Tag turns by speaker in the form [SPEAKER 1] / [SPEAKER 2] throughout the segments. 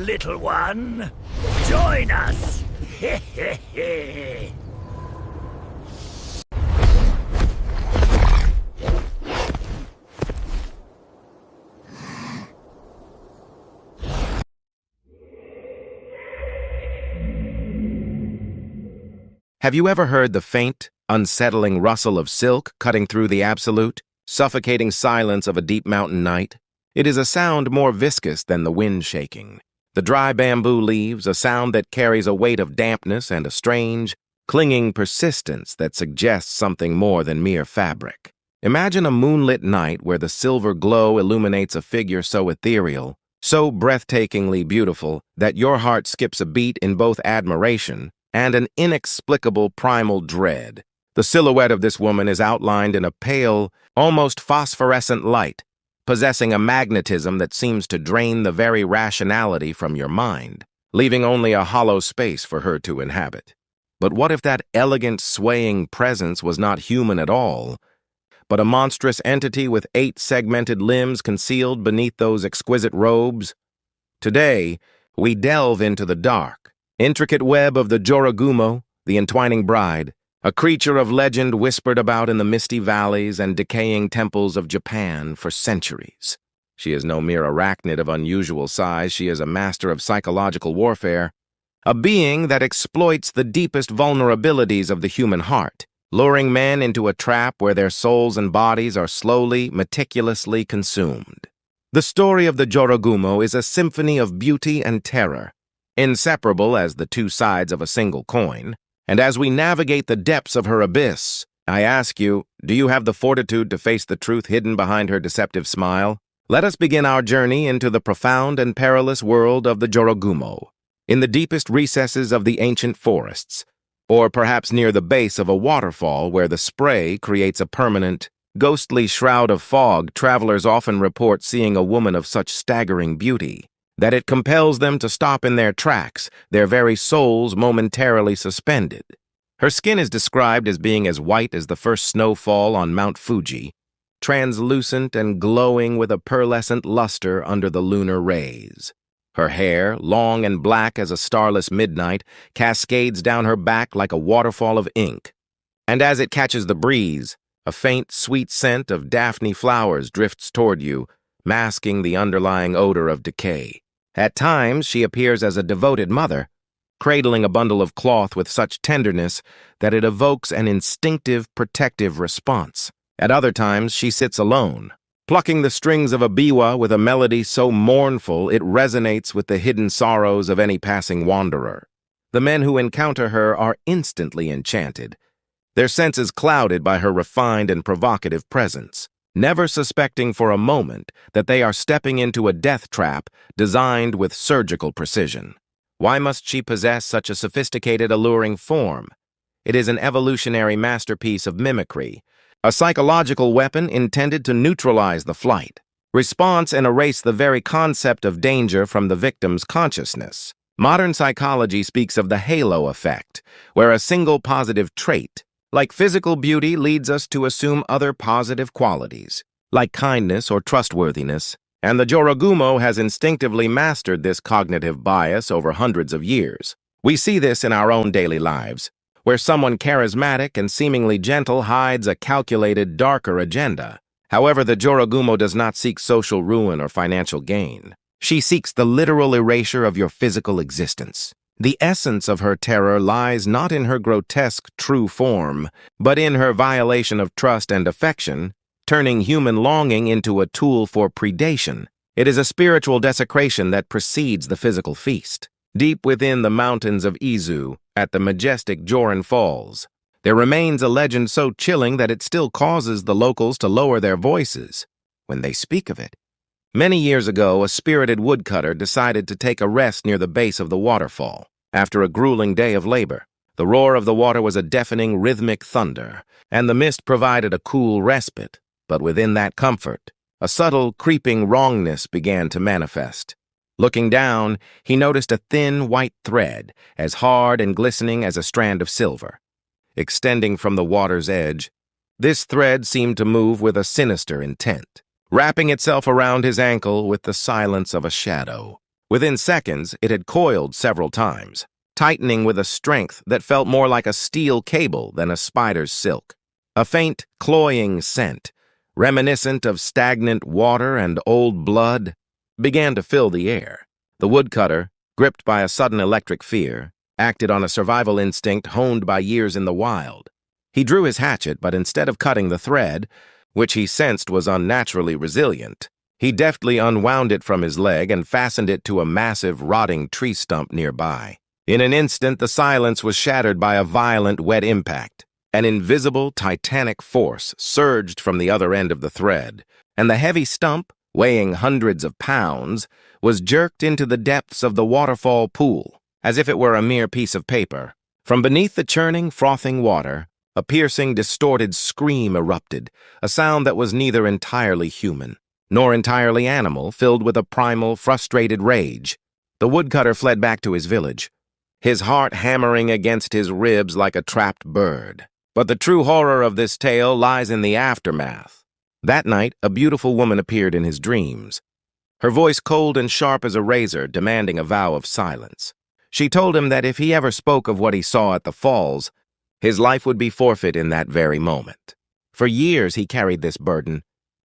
[SPEAKER 1] little one. Join us!
[SPEAKER 2] Have you ever heard the faint, unsettling rustle of silk cutting through the absolute, suffocating silence of a deep mountain night? It is a sound more viscous than the wind shaking. The dry bamboo leaves, a sound that carries a weight of dampness and a strange, clinging persistence that suggests something more than mere fabric. Imagine a moonlit night where the silver glow illuminates a figure so ethereal, so breathtakingly beautiful that your heart skips a beat in both admiration and an inexplicable primal dread. The silhouette of this woman is outlined in a pale, almost phosphorescent light, possessing a magnetism that seems to drain the very rationality from your mind, leaving only a hollow space for her to inhabit. But what if that elegant, swaying presence was not human at all, but a monstrous entity with 8 segmented limbs concealed beneath those exquisite robes? Today, we delve into the dark, intricate web of the Jorogumo, the entwining bride, a creature of legend whispered about in the misty valleys and decaying temples of Japan for centuries. She is no mere arachnid of unusual size, she is a master of psychological warfare, a being that exploits the deepest vulnerabilities of the human heart, luring men into a trap where their souls and bodies are slowly, meticulously consumed. The story of the Jorogumo is a symphony of beauty and terror, inseparable as the two sides of a single coin, and as we navigate the depths of her abyss, I ask you, do you have the fortitude to face the truth hidden behind her deceptive smile? Let us begin our journey into the profound and perilous world of the Jorogumo, in the deepest recesses of the ancient forests, or perhaps near the base of a waterfall where the spray creates a permanent, ghostly shroud of fog. Travelers often report seeing a woman of such staggering beauty that it compels them to stop in their tracks, their very souls momentarily suspended. Her skin is described as being as white as the first snowfall on Mount Fuji, translucent and glowing with a pearlescent luster under the lunar rays. Her hair, long and black as a starless midnight, cascades down her back like a waterfall of ink, and as it catches the breeze, a faint, sweet scent of Daphne flowers drifts toward you, masking the underlying odor of decay. At times, she appears as a devoted mother, cradling a bundle of cloth with such tenderness that it evokes an instinctive, protective response. At other times, she sits alone, plucking the strings of a biwa with a melody so mournful it resonates with the hidden sorrows of any passing wanderer. The men who encounter her are instantly enchanted, their senses clouded by her refined and provocative presence, never suspecting for a moment that they are stepping into a death trap designed with surgical precision. Why must she possess such a sophisticated, alluring form? It is an evolutionary masterpiece of mimicry, a psychological weapon intended to neutralize the flight, response, and erase the very concept of danger from the victim's consciousness. Modern psychology speaks of the halo effect, where a single positive trait, like physical beauty, leads us to assume other positive qualities, like kindness or trustworthiness, and the Jorogumo has instinctively mastered this cognitive bias over hundreds of years. We see this in our own daily lives, where someone charismatic and seemingly gentle hides a calculated, darker agenda. However, the Jorogumo does not seek social ruin or financial gain. She seeks the literal erasure of your physical existence. The essence of her terror lies not in her grotesque true form, but in her violation of trust and affection, turning human longing into a tool for predation. It is a spiritual desecration that precedes the physical feast. Deep within the mountains of Izu, at the majestic Joran Falls, there remains a legend so chilling that it still causes the locals to lower their voices when they speak of it. Many years ago, a spirited woodcutter decided to take a rest near the base of the waterfall. After a grueling day of labor, the roar of the water was a deafening rhythmic thunder, and the mist provided a cool respite. But within that comfort, a subtle, creeping wrongness began to manifest. Looking down, he noticed a thin, white thread, as hard and glistening as a strand of silver, extending from the water's edge. This thread seemed to move with a sinister intent, wrapping itself around his ankle with the silence of a shadow. Within seconds, it had coiled several times, tightening with a strength that felt more like a steel cable than a spider's silk. A faint, cloying scent, reminiscent of stagnant water and old blood, began to fill the air. The woodcutter, gripped by a sudden electric fear, acted on a survival instinct honed by years in the wild. He drew his hatchet, but instead of cutting the thread, which he sensed was unnaturally resilient, he deftly unwound it from his leg and fastened it to a massive, rotting tree stump nearby. In an instant, the silence was shattered by a violent, wet impact. An invisible, titanic force surged from the other end of the thread, and the heavy stump, weighing hundreds of pounds, was jerked into the depths of the waterfall pool, as if it were a mere piece of paper. From beneath the churning, frothing water, a piercing, distorted scream erupted, a sound that was neither entirely human, nor entirely animal, filled with a primal, frustrated rage. The woodcutter fled back to his village, his heart hammering against his ribs like a trapped bird. But the true horror of this tale lies in the aftermath. That night, a beautiful woman appeared in his dreams, her voice cold and sharp as a razor, demanding a vow of silence. She told him that if he ever spoke of what he saw at the falls, his life would be forfeit in that very moment. For years he carried this burden,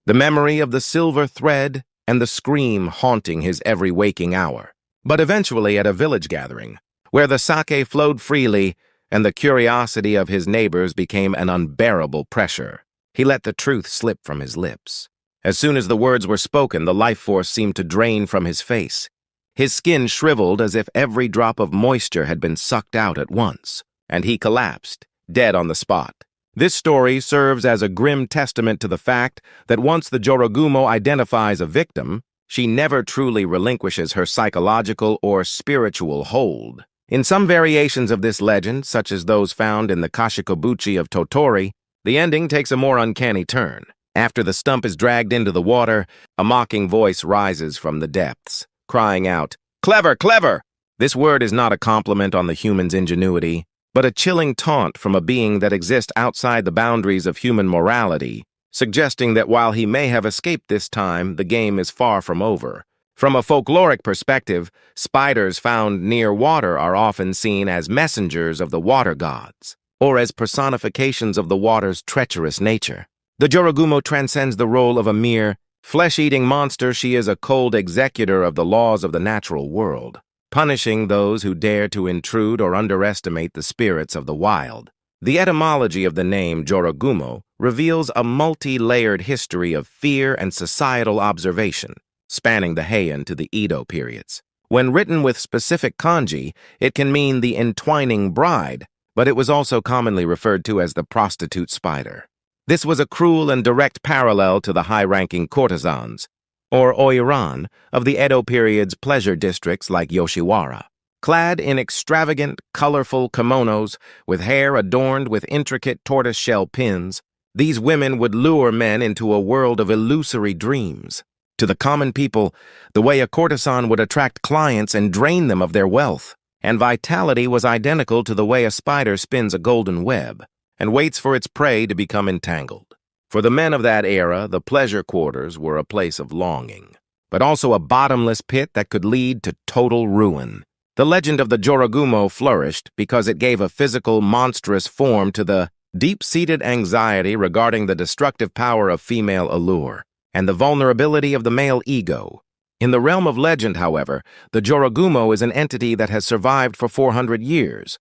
[SPEAKER 2] the memory of the silver thread and the scream haunting his every waking hour. But eventually, at a village gathering, where the sake flowed freely and the curiosity of his neighbors became an unbearable pressure, he let the truth slip from his lips. As soon as the words were spoken, the life force seemed to drain from his face. His skin shriveled as if every drop of moisture had been sucked out at once, and he collapsed, dead on the spot. This story serves as a grim testament to the fact that once the Jorogumo identifies a victim, she never truly relinquishes her psychological or spiritual hold. In some variations of this legend, such as those found in the Kashikobuchi of Totori, the ending takes a more uncanny turn. After the stump is dragged into the water, a mocking voice rises from the depths, crying out, "Clever, clever!" This word is not a compliment on the human's ingenuity, but a chilling taunt from a being that exists outside the boundaries of human morality, suggesting that while he may have escaped this time, the game is far from over. From a folkloric perspective, spiders found near water are often seen as messengers of the water gods, or as personifications of the water's treacherous nature. The Jorogumo transcends the role of a mere flesh-eating monster. She is a cold executor of the laws of the natural world, punishing those who dare to intrude or underestimate the spirits of the wild. The etymology of the name Jorogumo reveals a multi-layered history of fear and societal observation, spanning the Heian to the Edo periods. When written with specific kanji, it can mean the entwining bride, but it was also commonly referred to as the prostitute spider. This was a cruel and direct parallel to the high-ranking courtesans, or oiran, of the Edo period's pleasure districts like Yoshiwara. Clad in extravagant, colorful kimonos, with hair adorned with intricate tortoise-shell pins, these women would lure men into a world of illusory dreams. To the common people, the way a courtesan would attract clients and drain them of their wealth and vitality was identical to the way a spider spins a golden web and waits for its prey to become entangled. For the men of that era, the pleasure quarters were a place of longing, but also a bottomless pit that could lead to total ruin. The legend of the Jorogumo flourished because it gave a physical, monstrous form to the deep-seated anxiety regarding the destructive power of female allure and the vulnerability of the male ego. In the realm of legend, however, the Jorogumo is an entity that has survived for 400 years,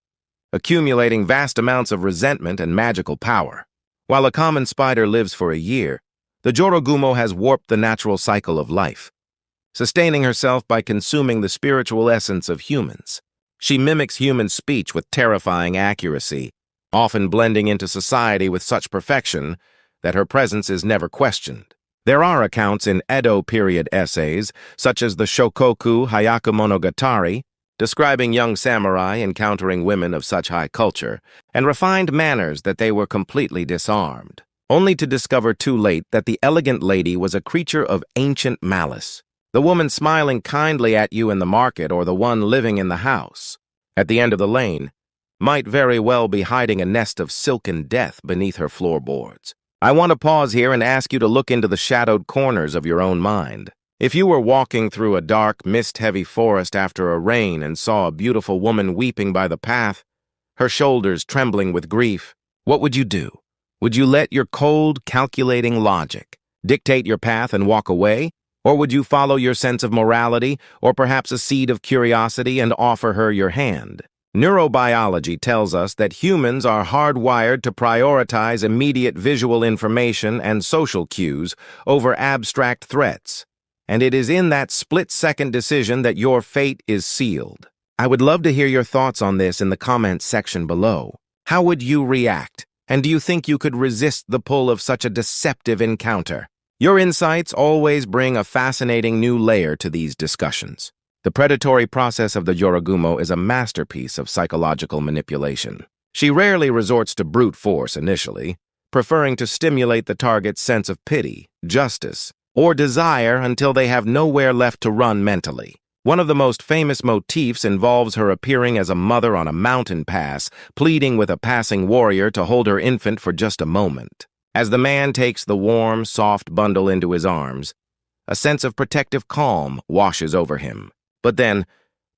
[SPEAKER 2] accumulating vast amounts of resentment and magical power. While a common spider lives for a year, the Jorogumo has warped the natural cycle of life, sustaining herself by consuming the spiritual essence of humans. She mimics human speech with terrifying accuracy, often blending into society with such perfection that her presence is never questioned. There are accounts in Edo period essays, such as the Shokoku Hyaku Monogatari, describing young samurai encountering women of such high culture and refined manners that they were completely disarmed, only to discover too late that the elegant lady was a creature of ancient malice, the woman smiling kindly at you in the market or the one living in the house at the end of the lane might very well be hiding a nest of silken death beneath her floorboards. I want to pause here and ask you to look into the shadowed corners of your own mind. If you were walking through a dark, mist-heavy forest after a rain and saw a beautiful woman weeping by the path, her shoulders trembling with grief, what would you do? Would you let your cold, calculating logic dictate your path and walk away? Or would you follow your sense of morality, or perhaps a seed of curiosity, and offer her your hand? Neurobiology tells us that humans are hardwired to prioritize immediate visual information and social cues over abstract threats. And it is in that split-second decision that your fate is sealed. I would love to hear your thoughts on this in the comments section below. How would you react? And do you think you could resist the pull of such a deceptive encounter? Your insights always bring a fascinating new layer to these discussions. The predatory process of the Yorogumo is a masterpiece of psychological manipulation. She rarely resorts to brute force initially, preferring to stimulate the target's sense of pity, justice, or desire until they have nowhere left to run mentally. One of the most famous motifs involves her appearing as a mother on a mountain pass, pleading with a passing warrior to hold her infant for just a moment. As the man takes the warm, soft bundle into his arms, a sense of protective calm washes over him. But then,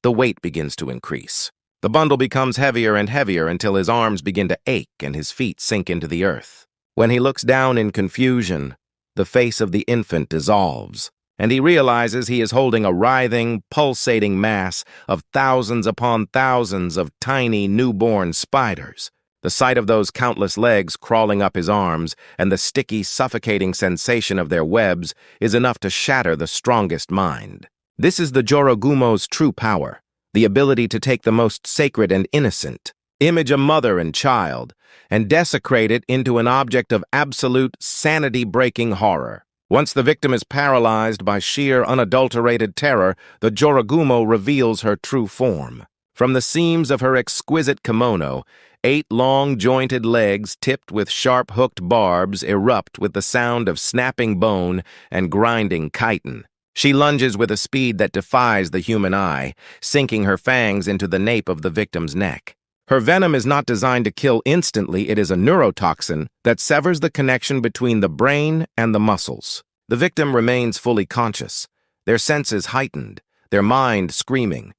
[SPEAKER 2] the weight begins to increase. The bundle becomes heavier and heavier until his arms begin to ache and his feet sink into the earth. When he looks down in confusion, the face of the infant dissolves, and he realizes he is holding a writhing, pulsating mass of thousands upon thousands of tiny newborn spiders. The sight of those countless legs crawling up his arms and the sticky, suffocating sensation of their webs is enough to shatter the strongest mind. This is the Yorogumo's true power, the ability to take the most sacred and innocent, image a mother and child, and desecrate it into an object of absolute, sanity-breaking horror. Once the victim is paralyzed by sheer, unadulterated terror, the Yorogumo reveals her true form. From the seams of her exquisite kimono, 8 long, jointed legs tipped with sharp, hooked barbs erupt with the sound of snapping bone and grinding chitin. She lunges with a speed that defies the human eye, sinking her fangs into the nape of the victim's neck. Her venom is not designed to kill instantly. It is a neurotoxin that severs the connection between the brain and the muscles. The victim remains fully conscious, their senses heightened, their mind screaming,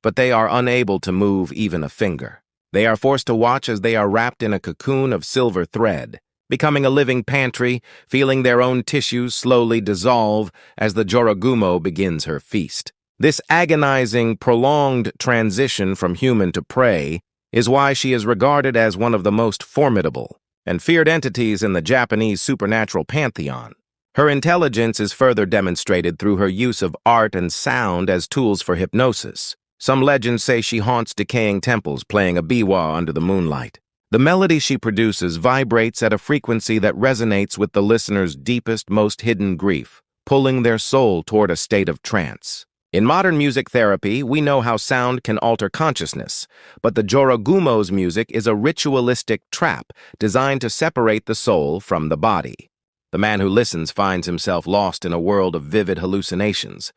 [SPEAKER 2] but they are unable to move even a finger. They are forced to watch as they are wrapped in a cocoon of silver thread, becoming a living pantry, feeling their own tissues slowly dissolve as the Yorogumo begins her feast. This agonizing, prolonged transition from human to prey is why she is regarded as one of the most formidable and feared entities in the Japanese supernatural pantheon. Her intelligence is further demonstrated through her use of art and sound as tools for hypnosis. Some legends say she haunts decaying temples playing a biwa under the moonlight. The melody she produces vibrates at a frequency that resonates with the listener's deepest, most hidden grief, pulling their soul toward a state of trance. In modern music therapy, we know how sound can alter consciousness, but the Yorogumo's music is a ritualistic trap designed to separate the soul from the body. The man who listens finds himself lost in a world of vivid hallucinations,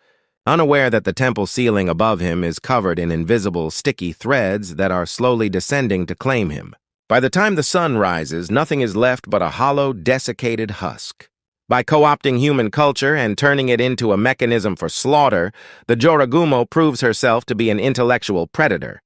[SPEAKER 2] unaware that the temple ceiling above him is covered in invisible, sticky threads that are slowly descending to claim him. By the time the sun rises, nothing is left but a hollow, desiccated husk. By co-opting human culture and turning it into a mechanism for slaughter, the Yorogumo proves herself to be an intellectual predator,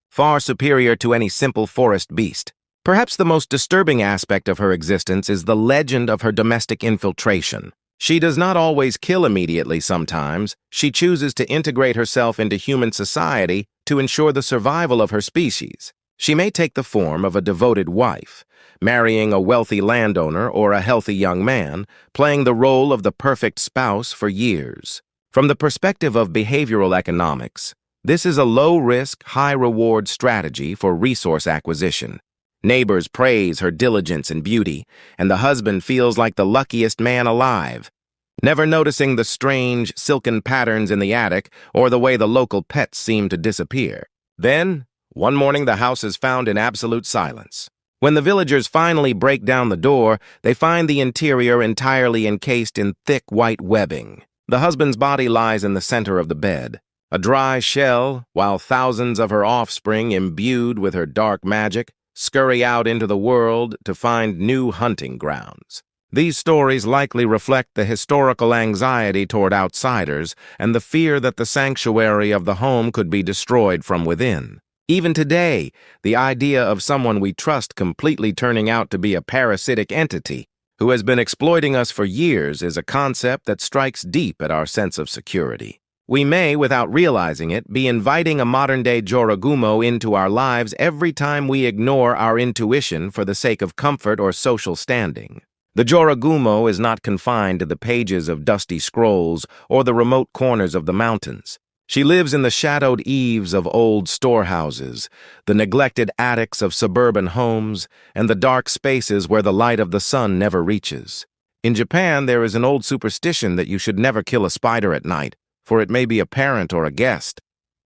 [SPEAKER 2] far superior to any simple forest beast. Perhaps the most disturbing aspect of her existence is the legend of her domestic infiltration. She does not always kill immediately sometimes. She chooses to integrate herself into human society to ensure the survival of her species. She may take the form of a devoted wife, marrying a wealthy landowner or a healthy young man, playing the role of the perfect spouse for years. From the perspective of behavioral economics, this is a low-risk, high-reward strategy for resource acquisition. Neighbors praise her diligence and beauty, and the husband feels like the luckiest man alive, never noticing the strange, silken patterns in the attic or the way the local pets seem to disappear. Then, one morning the house is found in absolute silence. When the villagers finally break down the door, they find the interior entirely encased in thick white webbing. The husband's body lies in the center of the bed, a dry shell, while thousands of her offspring, imbued with her dark magic, scurry out into the world to find new hunting grounds. These stories likely reflect the historical anxiety toward outsiders and the fear that the sanctuary of the home could be destroyed from within. Even today, the idea of someone we trust completely turning out to be a parasitic entity who has been exploiting us for years is a concept that strikes deep at our sense of security. We may, without realizing it, be inviting a modern-day Joragumo into our lives every time we ignore our intuition for the sake of comfort or social standing. The Joragumo is not confined to the pages of dusty scrolls or the remote corners of the mountains. She lives in the shadowed eaves of old storehouses, the neglected attics of suburban homes, and the dark spaces where the light of the sun never reaches. In Japan, there is an old superstition that you should never kill a spider at night, for it may be a parent or a guest.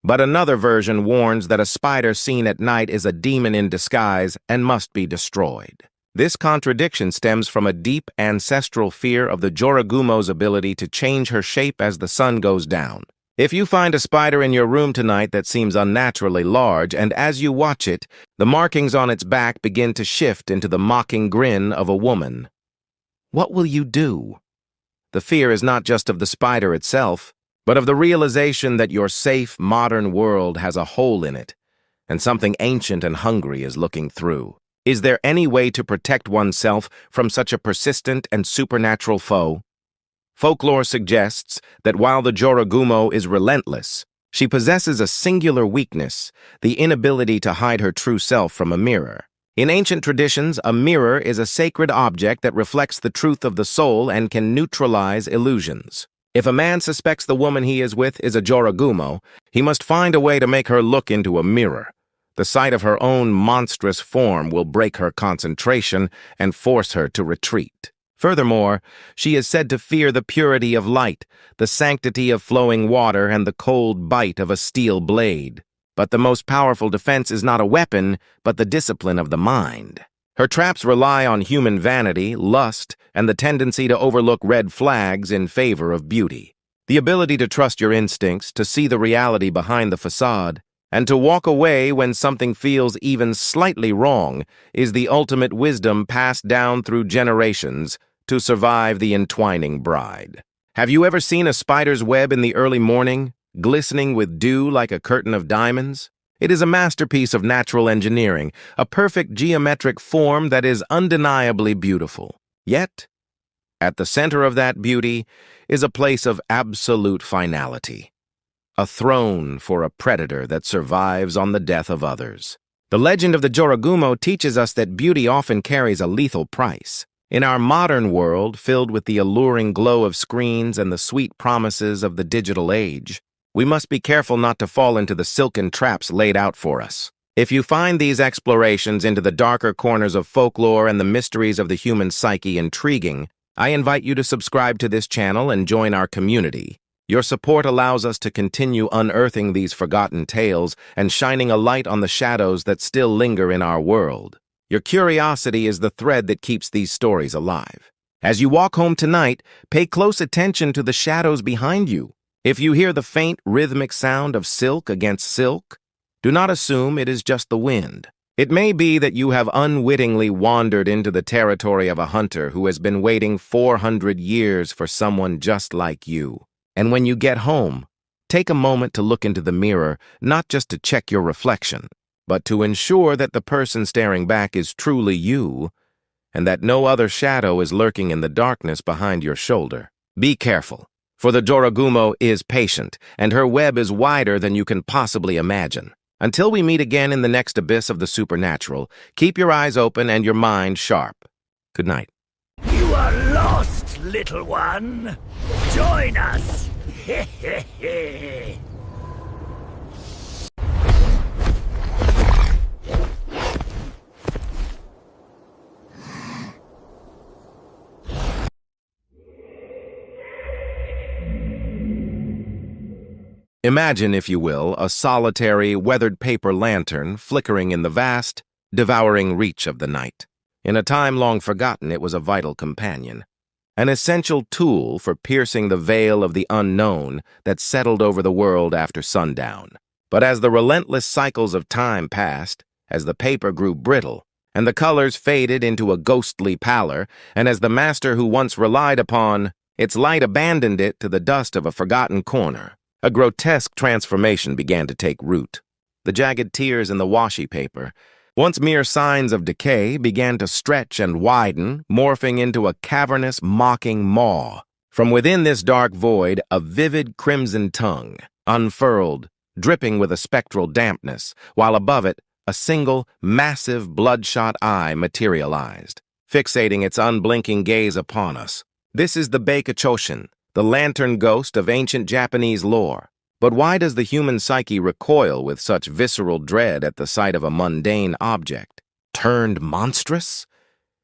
[SPEAKER 2] But another version warns that a spider seen at night is a demon in disguise and must be destroyed. This contradiction stems from a deep ancestral fear of the Joragumo's ability to change her shape as the sun goes down. If you find a spider in your room tonight that seems unnaturally large, and as you watch it, the markings on its back begin to shift into the mocking grin of a woman, what will you do? The fear is not just of the spider itself, but of the realization that your safe, modern world has a hole in it, and something ancient and hungry is looking through. Is there any way to protect oneself from such a persistent and supernatural foe? Folklore suggests that while the Joragumo is relentless, she possesses a singular weakness, the inability to hide her true self from a mirror. In ancient traditions, a mirror is a sacred object that reflects the truth of the soul and can neutralize illusions. If a man suspects the woman he is with is a Joragumo, he must find a way to make her look into a mirror. The sight of her own monstrous form will break her concentration and force her to retreat. Furthermore, she is said to fear the purity of light, the sanctity of flowing water, and the cold bite of a steel blade. But the most powerful defense is not a weapon, but the discipline of the mind. Her traps rely on human vanity, lust, and the tendency to overlook red flags in favor of beauty. The ability to trust your instincts, to see the reality behind the facade, and to walk away when something feels even slightly wrong is the ultimate wisdom passed down through generations to survive the entwining bride. Have you ever seen a spider's web in the early morning, glistening with dew like a curtain of diamonds? It is a masterpiece of natural engineering, a perfect geometric form that is undeniably beautiful. Yet, at the center of that beauty is a place of absolute finality, a throne for a predator that survives on the death of others. The legend of the Joragumo teaches us that beauty often carries a lethal price. In our modern world, filled with the alluring glow of screens and the sweet promises of the digital age, we must be careful not to fall into the silken traps laid out for us. If you find these explorations into the darker corners of folklore and the mysteries of the human psyche intriguing, I invite you to subscribe to this channel and join our community. Your support allows us to continue unearthing these forgotten tales and shining a light on the shadows that still linger in our world. Your curiosity is the thread that keeps these stories alive. As you walk home tonight, pay close attention to the shadows behind you. If you hear the faint, rhythmic sound of silk against silk, do not assume it is just the wind. It may be that you have unwittingly wandered into the territory of a hunter who has been waiting 400 years for someone just like you. And when you get home, take a moment to look into the mirror, not just to check your reflection, but to ensure that the person staring back is truly you, and that no other shadow is lurking in the darkness behind your shoulder. Be careful, for the Joragumo is patient, and her web is wider than you can possibly imagine. Until we meet again in the next abyss of the supernatural, keep your eyes open and your mind sharp. Good night.
[SPEAKER 1] You are lost, little one. Join us.
[SPEAKER 2] Imagine, if you will, a solitary, weathered paper lantern flickering in the vast, devouring reach of the night. In a time long forgotten, it was a vital companion, an essential tool for piercing the veil of the unknown that settled over the world after sundown. But as the relentless cycles of time passed, as the paper grew brittle, and the colors faded into a ghostly pallor, and as the master who once relied upon its light abandoned it to the dust of a forgotten corner, a grotesque transformation began to take root. The jagged tears in the washi paper, once mere signs of decay, began to stretch and widen, morphing into a cavernous, mocking maw. From within this dark void, a vivid crimson tongue unfurled, dripping with a spectral dampness, while above it, a single, massive, bloodshot eye materialized, fixating its unblinking gaze upon us. This is the Baikachoshin, the lantern ghost of ancient Japanese lore. But why does the human psyche recoil with such visceral dread at the sight of a mundane object, turned monstrous?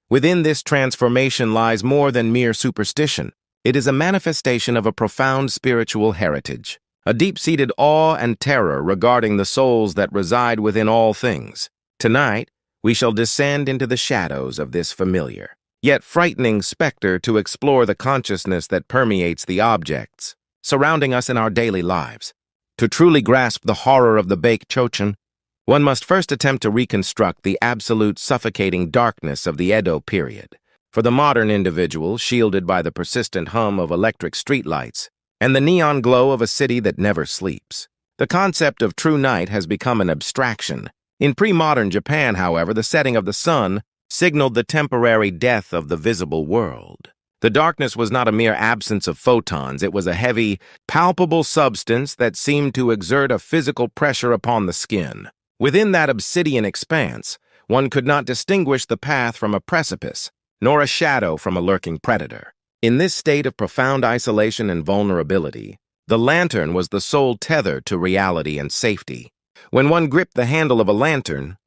[SPEAKER 2] Within this transformation lies more than mere superstition. It is a manifestation of a profound spiritual heritage, a deep-seated awe and terror regarding the souls that reside within all things. Tonight, we shall descend into the shadows of this familiar, yet frightening specter to explore the consciousness that permeates the objects surrounding us in our daily lives. To truly grasp the horror of the Baikachoshin, one must first attempt to reconstruct the absolute suffocating darkness of the Edo period. For the modern individual, shielded by the persistent hum of electric streetlights and the neon glow of a city that never sleeps, the concept of true night has become an abstraction. In pre-modern Japan, however, the setting of the sun signaled the temporary death of the visible world. The darkness was not a mere absence of photons. It was a heavy, palpable substance that seemed to exert a physical pressure upon the skin. Within that obsidian expanse, one could not distinguish the path from a precipice, nor a shadow from a lurking predator. In this state of profound isolation and vulnerability, the lantern was the sole tether to reality and safety. When one gripped the handle of a lantern,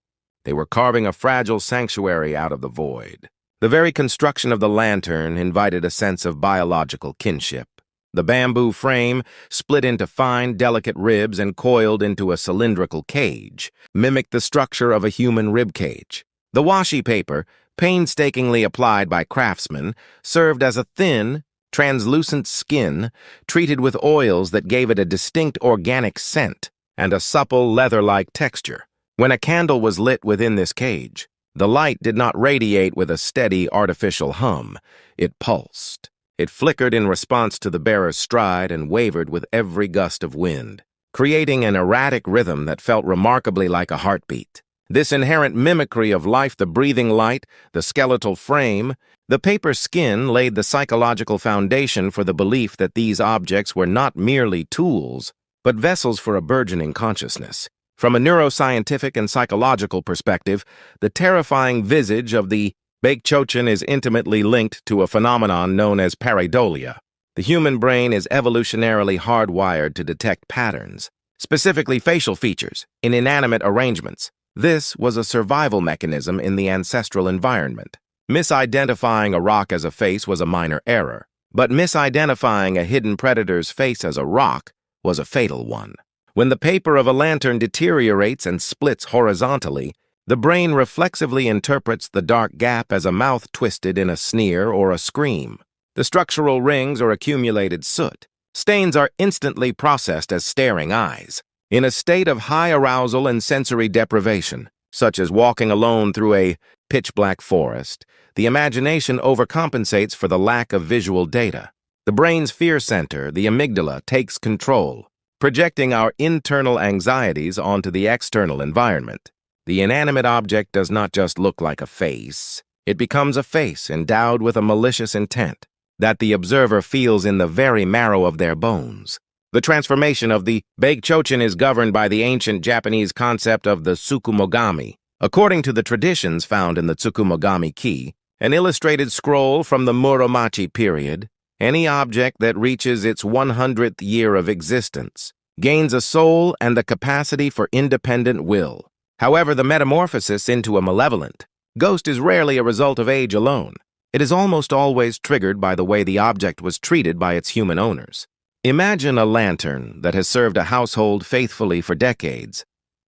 [SPEAKER 2] they were carving a fragile sanctuary out of the void. The very construction of the lantern invited a sense of biological kinship. The bamboo frame, split into fine, delicate ribs and coiled into a cylindrical cage, mimicked the structure of a human rib cage. The washi paper, painstakingly applied by craftsmen, served as a thin, translucent skin treated with oils that gave it a distinct organic scent and a supple, leather-like texture. When a candle was lit within this cage, the light did not radiate with a steady, artificial hum. It pulsed. It flickered in response to the bearer's stride and wavered with every gust of wind, creating an erratic rhythm that felt remarkably like a heartbeat. This inherent mimicry of life, the breathing light, the skeletal frame, the paper skin laid the psychological foundation for the belief that these objects were not merely tools, but vessels for a burgeoning consciousness. From a neuroscientific and psychological perspective, the terrifying visage of the Baikachoshin is intimately linked to a phenomenon known as pareidolia. The human brain is evolutionarily hardwired to detect patterns, specifically facial features, in inanimate arrangements. This was a survival mechanism in the ancestral environment. Misidentifying a rock as a face was a minor error, but misidentifying a hidden predator's face as a rock was a fatal one. When the paper of a lantern deteriorates and splits horizontally, the brain reflexively interprets the dark gap as a mouth twisted in a sneer or a scream. The structural rings or accumulated soot. Stains are instantly processed as staring eyes. In a state of high arousal and sensory deprivation, such as walking alone through a pitch-black forest, the imagination overcompensates for the lack of visual data. The brain's fear center, the amygdala, takes control, projecting our internal anxieties onto the external environment. The inanimate object does not just look like a face. It becomes a face endowed with a malicious intent that the observer feels in the very marrow of their bones. The transformation of the Baikachoshin is governed by the ancient Japanese concept of the tsukumogami. According to the traditions found in the Tsukumogami Key, an illustrated scroll from the Muromachi period, any object that reaches its 100th year of existence gains a soul and the capacity for independent will. However, the metamorphosis into a malevolent ghost is rarely a result of age alone. It is almost always triggered by the way the object was treated by its human owners. Imagine a lantern that has served a household faithfully for decades,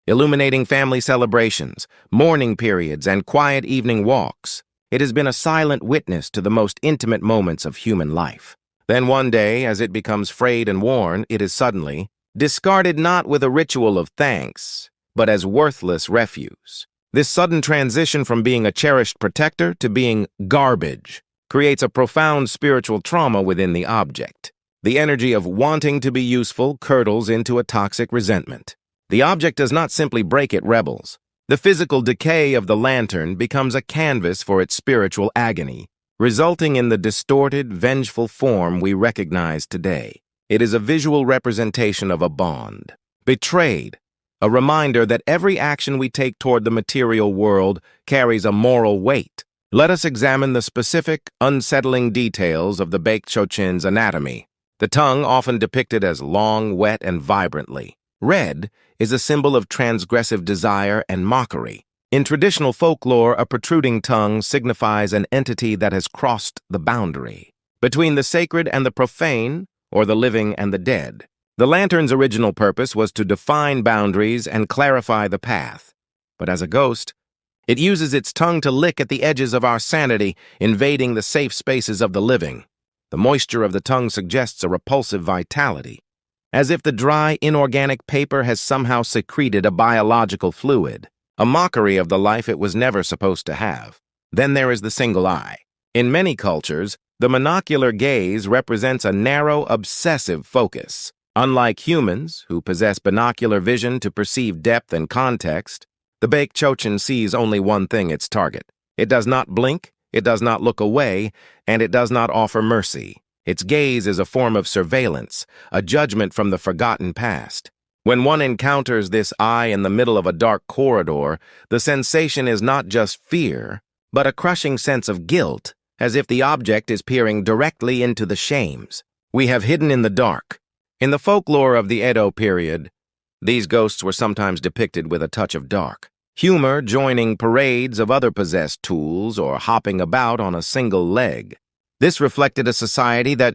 [SPEAKER 2] illuminating family celebrations, mourning periods, and quiet evening walks. It has been a silent witness to the most intimate moments of human life. Then one day, as it becomes frayed and worn, it is suddenly discarded not with a ritual of thanks, but as worthless refuse. This sudden transition from being a cherished protector to being garbage creates a profound spiritual trauma within the object. The energy of wanting to be useful curdles into a toxic resentment. The object does not simply break, it rebels. The physical decay of the lantern becomes a canvas for its spiritual agony, resulting in the distorted, vengeful form we recognize today. It is a visual representation of a bond, betrayed, a reminder that every action we take toward the material world carries a moral weight. Let us examine the specific, unsettling details of the Baekchochin's anatomy. The tongue, often depicted as long, wet, and vibrantly red, is a symbol of transgressive desire and mockery. In traditional folklore, a protruding tongue signifies an entity that has crossed the boundary between the sacred and the profane, or the living and the dead. The lantern's original purpose was to define boundaries and clarify the path. But as a ghost, it uses its tongue to lick at the edges of our sanity, invading the safe spaces of the living. The moisture of the tongue suggests a repulsive vitality, as if the dry, inorganic paper has somehow secreted a biological fluid, a mockery of the life it was never supposed to have. Then there is the single eye. In many cultures, the monocular gaze represents a narrow, obsessive focus. Unlike humans, who possess binocular vision to perceive depth and context, the Baekchochin sees only one thing: its target. It does not blink, it does not look away, and it does not offer mercy. Its gaze is a form of surveillance, a judgment from the forgotten past. When one encounters this eye in the middle of a dark corridor, the sensation is not just fear, but a crushing sense of guilt, as if the object is peering directly into the shames we have hidden in the dark. In the folklore of the Edo period, these ghosts were sometimes depicted with a touch of dark humor, joining parades of other possessed tools or hopping about on a single leg. This reflected a society that,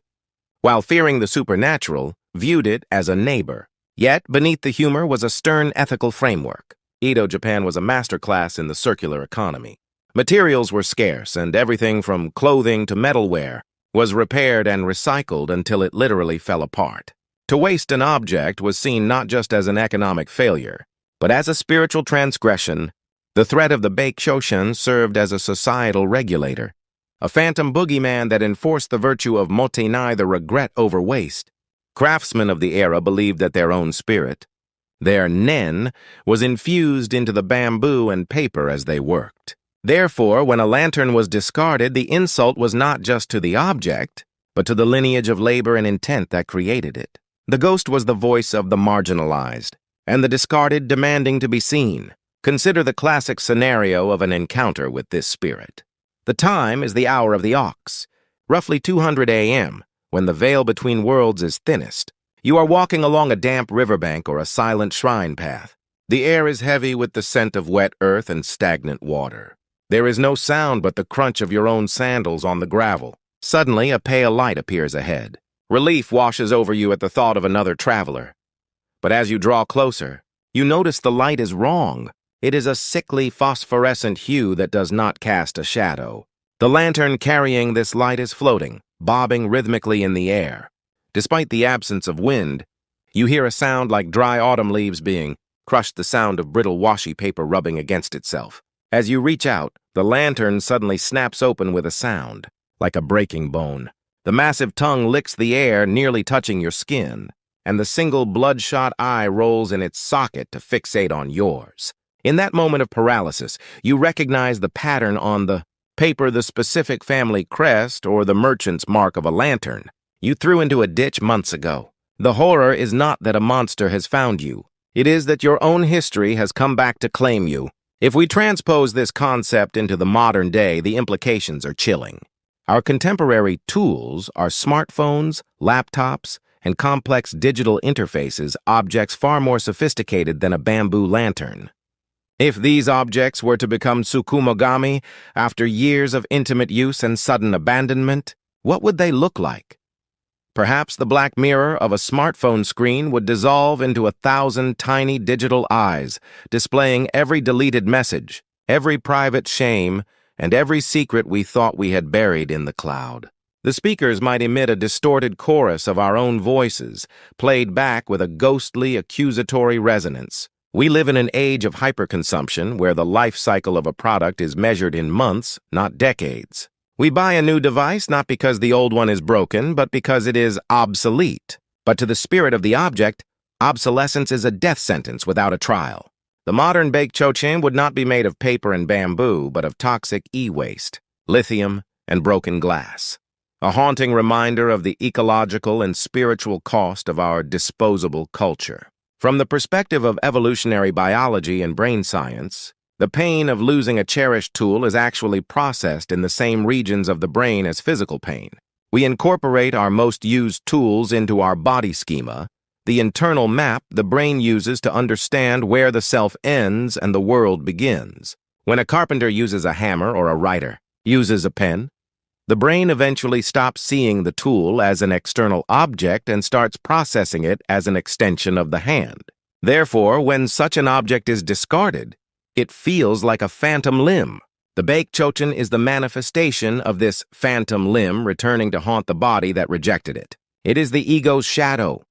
[SPEAKER 2] while fearing the supernatural, viewed it as a neighbor. Yet, beneath the humor was a stern ethical framework. Edo Japan was a masterclass in the circular economy. Materials were scarce, and everything from clothing to metalware was repaired and recycled until it literally fell apart. To waste an object was seen not just as an economic failure, but as a spiritual transgression. The threat of the Baekchochin served as a societal regulator, a phantom boogeyman that enforced the virtue of motenai, the regret over waste. Craftsmen of the era believed that their own spirit, their nen, was infused into the bamboo and paper as they worked. Therefore, when a lantern was discarded, the insult was not just to the object, but to the lineage of labor and intent that created it. The ghost was the voice of the marginalized, and the discarded demanding to be seen. Consider the classic scenario of an encounter with this spirit. The time is the hour of the ox, roughly 200 a.m., when the veil between worlds is thinnest. You are walking along a damp riverbank or a silent shrine path. The air is heavy with the scent of wet earth and stagnant water. There is no sound but the crunch of your own sandals on the gravel. Suddenly, a pale light appears ahead. Relief washes over you at the thought of another traveler. But as you draw closer, you notice the light is wrong. It is a sickly phosphorescent hue that does not cast a shadow. The lantern carrying this light is floating, bobbing rhythmically in the air. Despite the absence of wind, you hear a sound like dry autumn leaves being crushed, the sound of brittle washi paper rubbing against itself. As you reach out, the lantern suddenly snaps open with a sound, like a breaking bone. The massive tongue licks the air, nearly touching your skin, and the single bloodshot eye rolls in its socket to fixate on yours. In that moment of paralysis, you recognize the pattern on the paper, the specific family crest, or the merchant's mark of a lantern you threw into a ditch months ago. The horror is not that a monster has found you. It is that your own history has come back to claim you. If we transpose this concept into the modern day, the implications are chilling. Our contemporary tools are smartphones, laptops, and complex digital interfaces, objects far more sophisticated than a bamboo lantern. If these objects were to become tsukumogami after years of intimate use and sudden abandonment, what would they look like? Perhaps the black mirror of a smartphone screen would dissolve into 1,000 tiny digital eyes, displaying every deleted message, every private shame, and every secret we thought we had buried in the cloud. The speakers might emit a distorted chorus of our own voices, played back with a ghostly, accusatory resonance. We live in an age of hyperconsumption where the life cycle of a product is measured in months, not decades. We buy a new device not because the old one is broken, but because it is obsolete. But to the spirit of the object, obsolescence is a death sentence without a trial. The modern baekchochin would not be made of paper and bamboo, but of toxic e-waste, lithium, and broken glass. A haunting reminder of the ecological and spiritual cost of our disposable culture. From the perspective of evolutionary biology and brain science, the pain of losing a cherished tool is actually processed in the same regions of the brain as physical pain. We incorporate our most used tools into our body schema, the internal map the brain uses to understand where the self ends and the world begins. When a carpenter uses a hammer or a writer uses a pen, the brain eventually stops seeing the tool as an external object and starts processing it as an extension of the hand. Therefore, when such an object is discarded, it feels like a phantom limb. The baekchochin is the manifestation of this phantom limb returning to haunt the body that rejected it. It is the ego's shadow,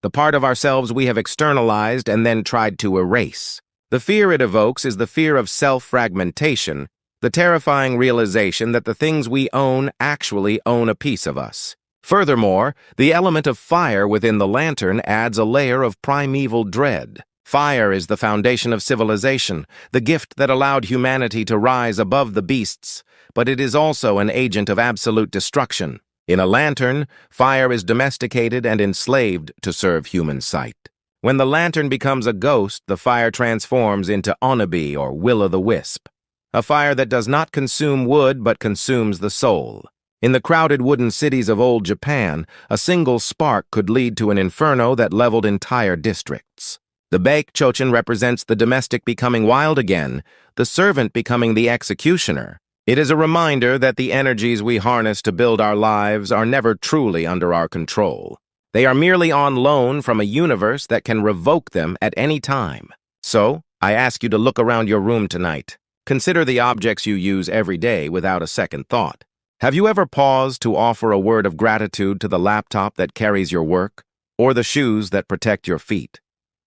[SPEAKER 2] the part of ourselves we have externalized and then tried to erase. The fear it evokes is the fear of self-fragmentation, the terrifying realization that the things we own actually own a piece of us. Furthermore, the element of fire within the lantern adds a layer of primeval dread. Fire is the foundation of civilization, the gift that allowed humanity to rise above the beasts, but it is also an agent of absolute destruction. In a lantern, fire is domesticated and enslaved to serve human sight. When the lantern becomes a ghost, the fire transforms into Onabi or will-o'-the-wisp, a fire that does not consume wood but consumes the soul. In the crowded wooden cities of old Japan, a single spark could lead to an inferno that leveled entire districts. The baekchochin represents the domestic becoming wild again, the servant becoming the executioner. It is a reminder that the energies we harness to build our lives are never truly under our control. They are merely on loan from a universe that can revoke them at any time. So, I ask you to look around your room tonight. Consider the objects you use every day without a second thought. Have you ever paused to offer a word of gratitude to the laptop that carries your work, or the shoes that protect your feet?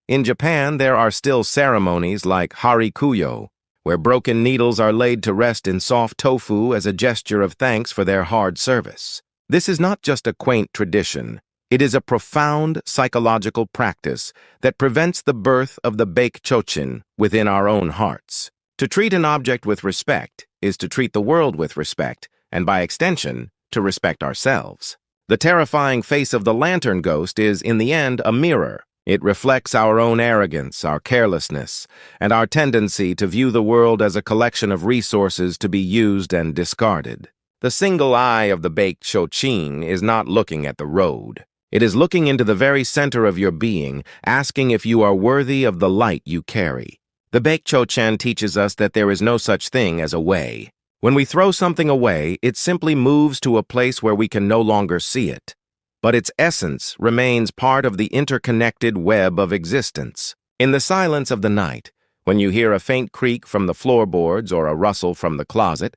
[SPEAKER 2] In Japan, there are still ceremonies like harikuyo, where broken needles are laid to rest in soft tofu as a gesture of thanks for their hard service. This is not just a quaint tradition. It is a profound psychological practice that prevents the birth of the baekchochin within our own hearts. To treat an object with respect is to treat the world with respect, and by extension, to respect ourselves. The terrifying face of the lantern ghost is, in the end, a mirror. It reflects our own arrogance, our carelessness, and our tendency to view the world as a collection of resources to be used and discarded. The single eye of the baekchochin is not looking at the road. It is looking into the very center of your being, asking if you are worthy of the light you carry. The baekchochin teaches us that there is no such thing as a way. When we throw something away, it simply moves to a place where we can no longer see it. But its essence remains part of the interconnected web of existence. In the silence of the night, when you hear a faint creak from the floorboards or a rustle from the closet,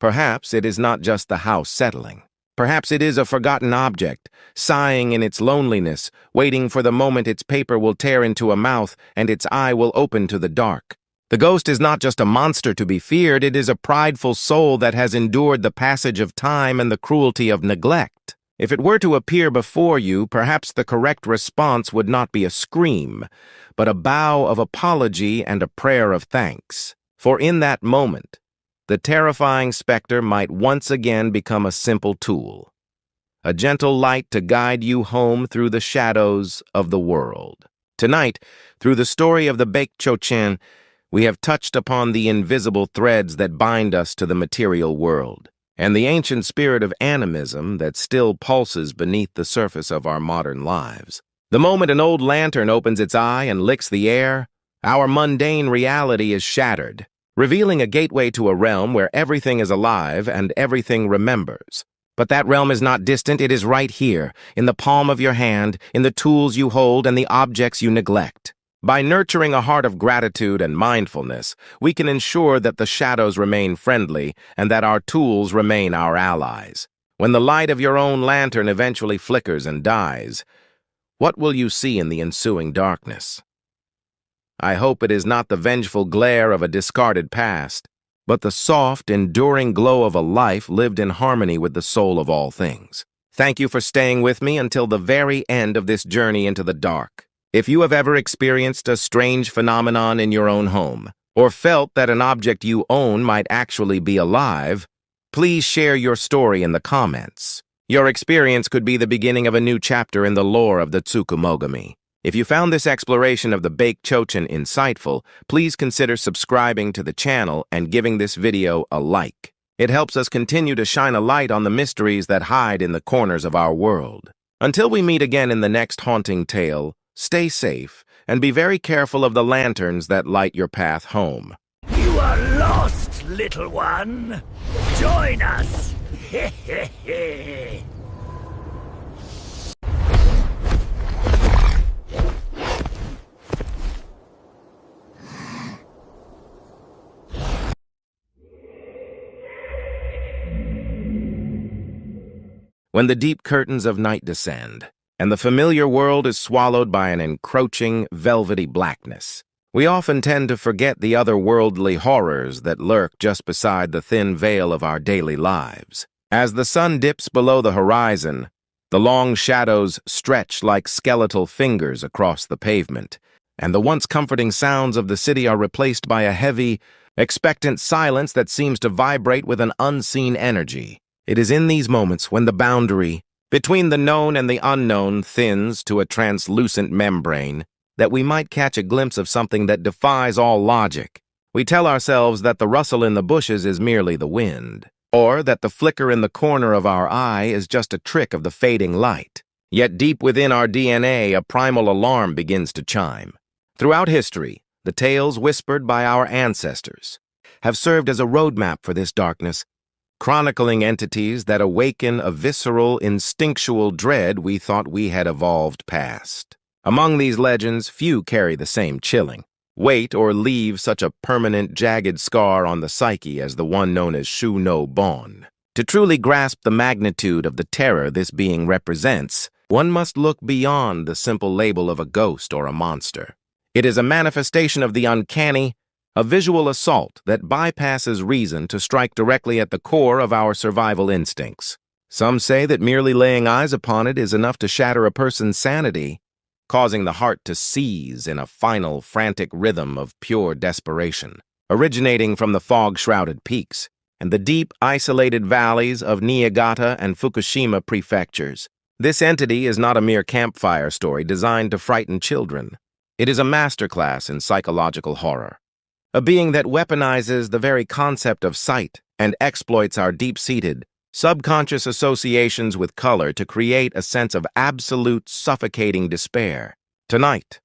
[SPEAKER 2] perhaps it is not just the house settling. Perhaps it is a forgotten object, sighing in its loneliness, waiting for the moment its paper will tear into a mouth and its eye will open to the dark. The ghost is not just a monster to be feared, it is a prideful soul that has endured the passage of time and the cruelty of neglect. If it were to appear before you, perhaps the correct response would not be a scream, but a bow of apology and a prayer of thanks. For in that moment, the terrifying specter might once again become a simple tool, a gentle light to guide you home through the shadows of the world. Tonight, through the story of the baekchochin, we have touched upon the invisible threads that bind us to the material world, and the ancient spirit of animism that still pulses beneath the surface of our modern lives. The moment an old lantern opens its eye and licks the air, our mundane reality is shattered, revealing a gateway to a realm where everything is alive and everything remembers. But that realm is not distant, it is right here, in the palm of your hand, in the tools you hold and the objects you neglect. By nurturing a heart of gratitude and mindfulness, we can ensure that the shadows remain friendly and that our tools remain our allies. When the light of your own lantern eventually flickers and dies, what will you see in the ensuing darkness? I hope it is not the vengeful glare of a discarded past, but the soft, enduring glow of a life lived in harmony with the soul of all things. Thank you for staying with me until the very end of this journey into the dark. If you have ever experienced a strange phenomenon in your own home, or felt that an object you own might actually be alive, please share your story in the comments. Your experience could be the beginning of a new chapter in the lore of the Tsukumogami. If you found this exploration of the Baked Chochin insightful, please consider subscribing to the channel and giving this video a like. It helps us continue to shine a light on the mysteries that hide in the corners of our world. Until we meet again in the next haunting tale, stay safe and be very careful of the lanterns that light your path home.
[SPEAKER 1] You are lost, little one. Join us.
[SPEAKER 2] When the deep curtains of night descend, and the familiar world is swallowed by an encroaching, velvety blackness, we often tend to forget the otherworldly horrors that lurk just beside the thin veil of our daily lives. As the sun dips below the horizon, the long shadows stretch like skeletal fingers across the pavement, and the once comforting sounds of the city are replaced by a heavy, expectant silence that seems to vibrate with an unseen energy. It is in these moments when the boundary between the known and the unknown thins to a translucent membrane that we might catch a glimpse of something that defies all logic. We tell ourselves that the rustle in the bushes is merely the wind, or that the flicker in the corner of our eye is just a trick of the fading light. Yet deep within our DNA, a primal alarm begins to chime. Throughout history, the tales whispered by our ancestors have served as a roadmap for this darkness, chronicling entities that awaken a visceral, instinctual dread we thought we had evolved past. Among these legends, few carry the same chilling weight or leave such a permanent, jagged scar on the psyche as the one known as Shu no Bon. To truly grasp the magnitude of the terror this being represents, one must look beyond the simple label of a ghost or a monster. It is a manifestation of the uncanny, a visual assault that bypasses reason to strike directly at the core of our survival instincts. Some say that merely laying eyes upon it is enough to shatter a person's sanity, causing the heart to seize in a final, frantic rhythm of pure desperation. Originating from the fog-shrouded peaks and the deep, isolated valleys of Niigata and Fukushima prefectures, this entity is not a mere campfire story designed to frighten children. It is a masterclass in psychological horror. A being that weaponizes the very concept of sight and exploits our deep-seated, subconscious associations with color to create a sense of absolute, suffocating despair. Tonight,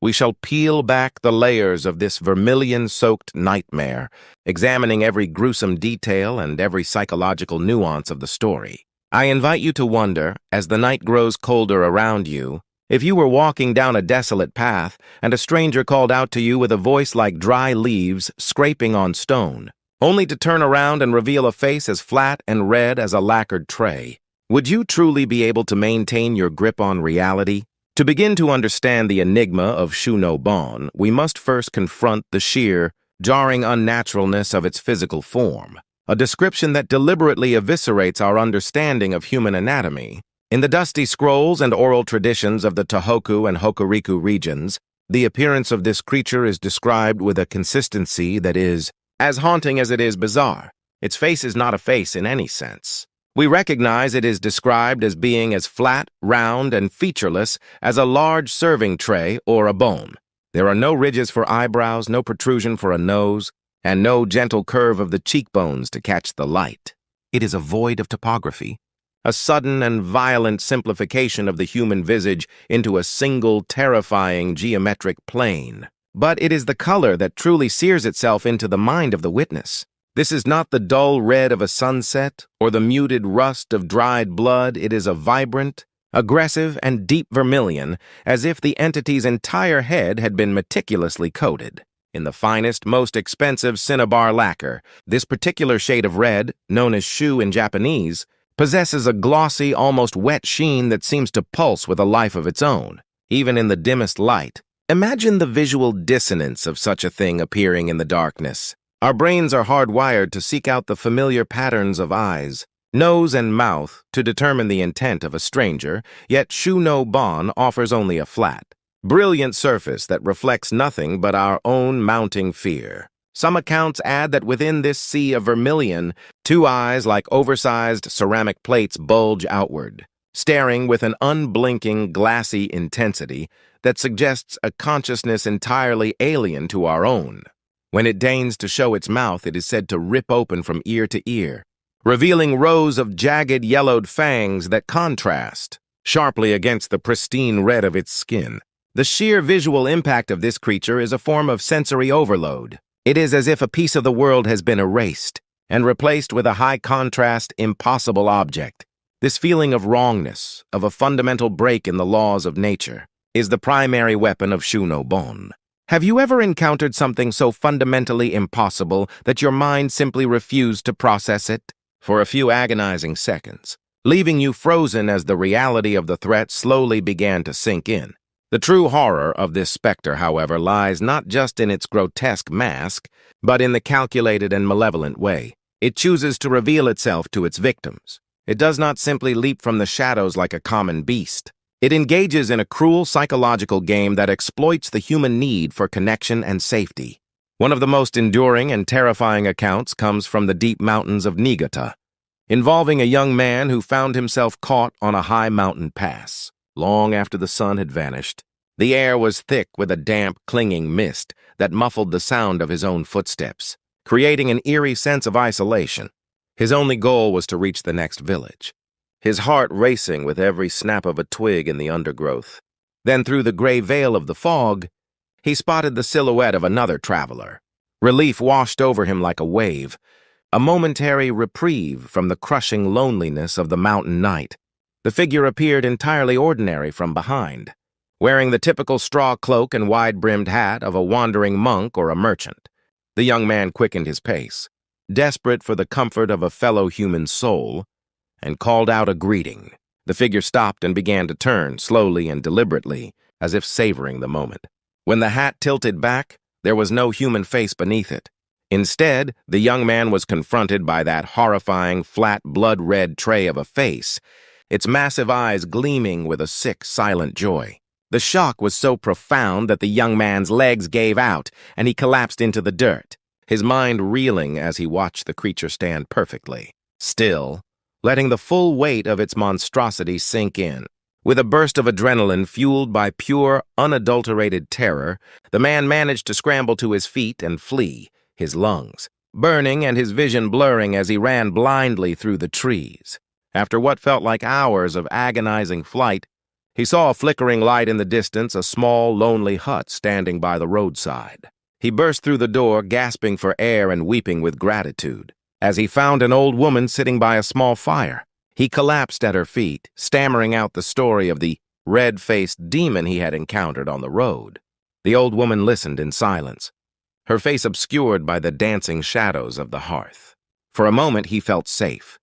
[SPEAKER 2] we shall peel back the layers of this vermilion-soaked nightmare, examining every gruesome detail and every psychological nuance of the story. I invite you to wonder, as the night grows colder around you, if you were walking down a desolate path and a stranger called out to you with a voice like dry leaves scraping on stone, only to turn around and reveal a face as flat and red as a lacquered tray, would you truly be able to maintain your grip on reality? To begin to understand the enigma of Shu no Bon, we must first confront the sheer, jarring unnaturalness of its physical form, a description that deliberately eviscerates our understanding of human anatomy. In the dusty scrolls and oral traditions of the Tohoku and Hokuriku regions, the appearance of this creature is described with a consistency that is as haunting as it is bizarre. Its face is not a face in any sense. We recognize it is described as being as flat, round, and featureless as a large serving tray or a bone. There are no ridges for eyebrows, no protrusion for a nose, and no gentle curve of the cheekbones to catch the light. It is a void of topography, a sudden and violent simplification of the human visage into a single, terrifying geometric plane. But it is the color that truly sears itself into the mind of the witness. This is not the dull red of a sunset or the muted rust of dried blood. It is a vibrant, aggressive, and deep vermilion, as if the entity's entire head had been meticulously coated in the finest, most expensive cinnabar lacquer. This particular shade of red, known as shu in Japanese, possesses a glossy, almost wet sheen that seems to pulse with a life of its own. Even in the dimmest light, Imagine the visual dissonance of such a thing appearing in the darkness. Our brains are hardwired to seek out the familiar patterns of eyes, nose, and mouth to determine the intent of a stranger, yet Shu no Bon offers only a flat, brilliant surface that reflects nothing but our own mounting fear. Some accounts add that within this sea of vermilion, two eyes like oversized ceramic plates bulge outward, staring with an unblinking, glassy intensity that suggests a consciousness entirely alien to our own. When it deigns to show its mouth, it is said to rip open from ear to ear, revealing rows of jagged yellowed fangs that contrast sharply against the pristine red of its skin. The sheer visual impact of this creature is a form of sensory overload. It is as if a piece of the world has been erased and replaced with a high-contrast, impossible object. This feeling of wrongness, of a fundamental break in the laws of nature, is the primary weapon of Shu no Bon. Have you ever encountered something so fundamentally impossible that your mind simply refused to process it? For a few agonizing seconds, leaving you frozen as the reality of the threat slowly began to sink in. The true horror of this specter, however, lies not just in its grotesque mask, but in the calculated and malevolent way it chooses to reveal itself to its victims. It does not simply leap from the shadows like a common beast. It engages in a cruel psychological game that exploits the human need for connection and safety. One of the most enduring and terrifying accounts comes from the deep mountains of Niigata, involving a young man who found himself caught on a high mountain pass. Long after the sun had vanished, the air was thick with a damp, clinging mist that muffled the sound of his own footsteps, creating an eerie sense of isolation. His only goal was to reach the next village, his heart racing with every snap of a twig in the undergrowth. Then through the gray veil of the fog, he spotted the silhouette of another traveler. Relief washed over him like a wave, a momentary reprieve from the crushing loneliness of the mountain night. The figure appeared entirely ordinary from behind, wearing the typical straw cloak and wide-brimmed hat of a wandering monk or a merchant. The young man quickened his pace, desperate for the comfort of a fellow human soul, and called out a greeting. The figure stopped and began to turn, slowly and deliberately, as if savoring the moment. When the hat tilted back, there was no human face beneath it. Instead, the young man was confronted by that horrifying, flat, blood-red tray of a face, its massive eyes gleaming with a sick, silent joy. The shock was so profound that the young man's legs gave out, and he collapsed into the dirt, his mind reeling as he watched the creature stand perfectly still, letting the full weight of its monstrosity sink in. With a burst of adrenaline fueled by pure, unadulterated terror, the man managed to scramble to his feet and flee, his lungs burning and his vision blurring as he ran blindly through the trees. After what felt like hours of agonizing flight, he saw a flickering light in the distance, a small, lonely hut standing by the roadside. He burst through the door, gasping for air and weeping with gratitude. As he found an old woman sitting by a small fire, he collapsed at her feet, stammering out the story of the red-faced demon he had encountered on the road. The old woman listened in silence, her face obscured by the dancing shadows of the hearth. For a moment he felt safe.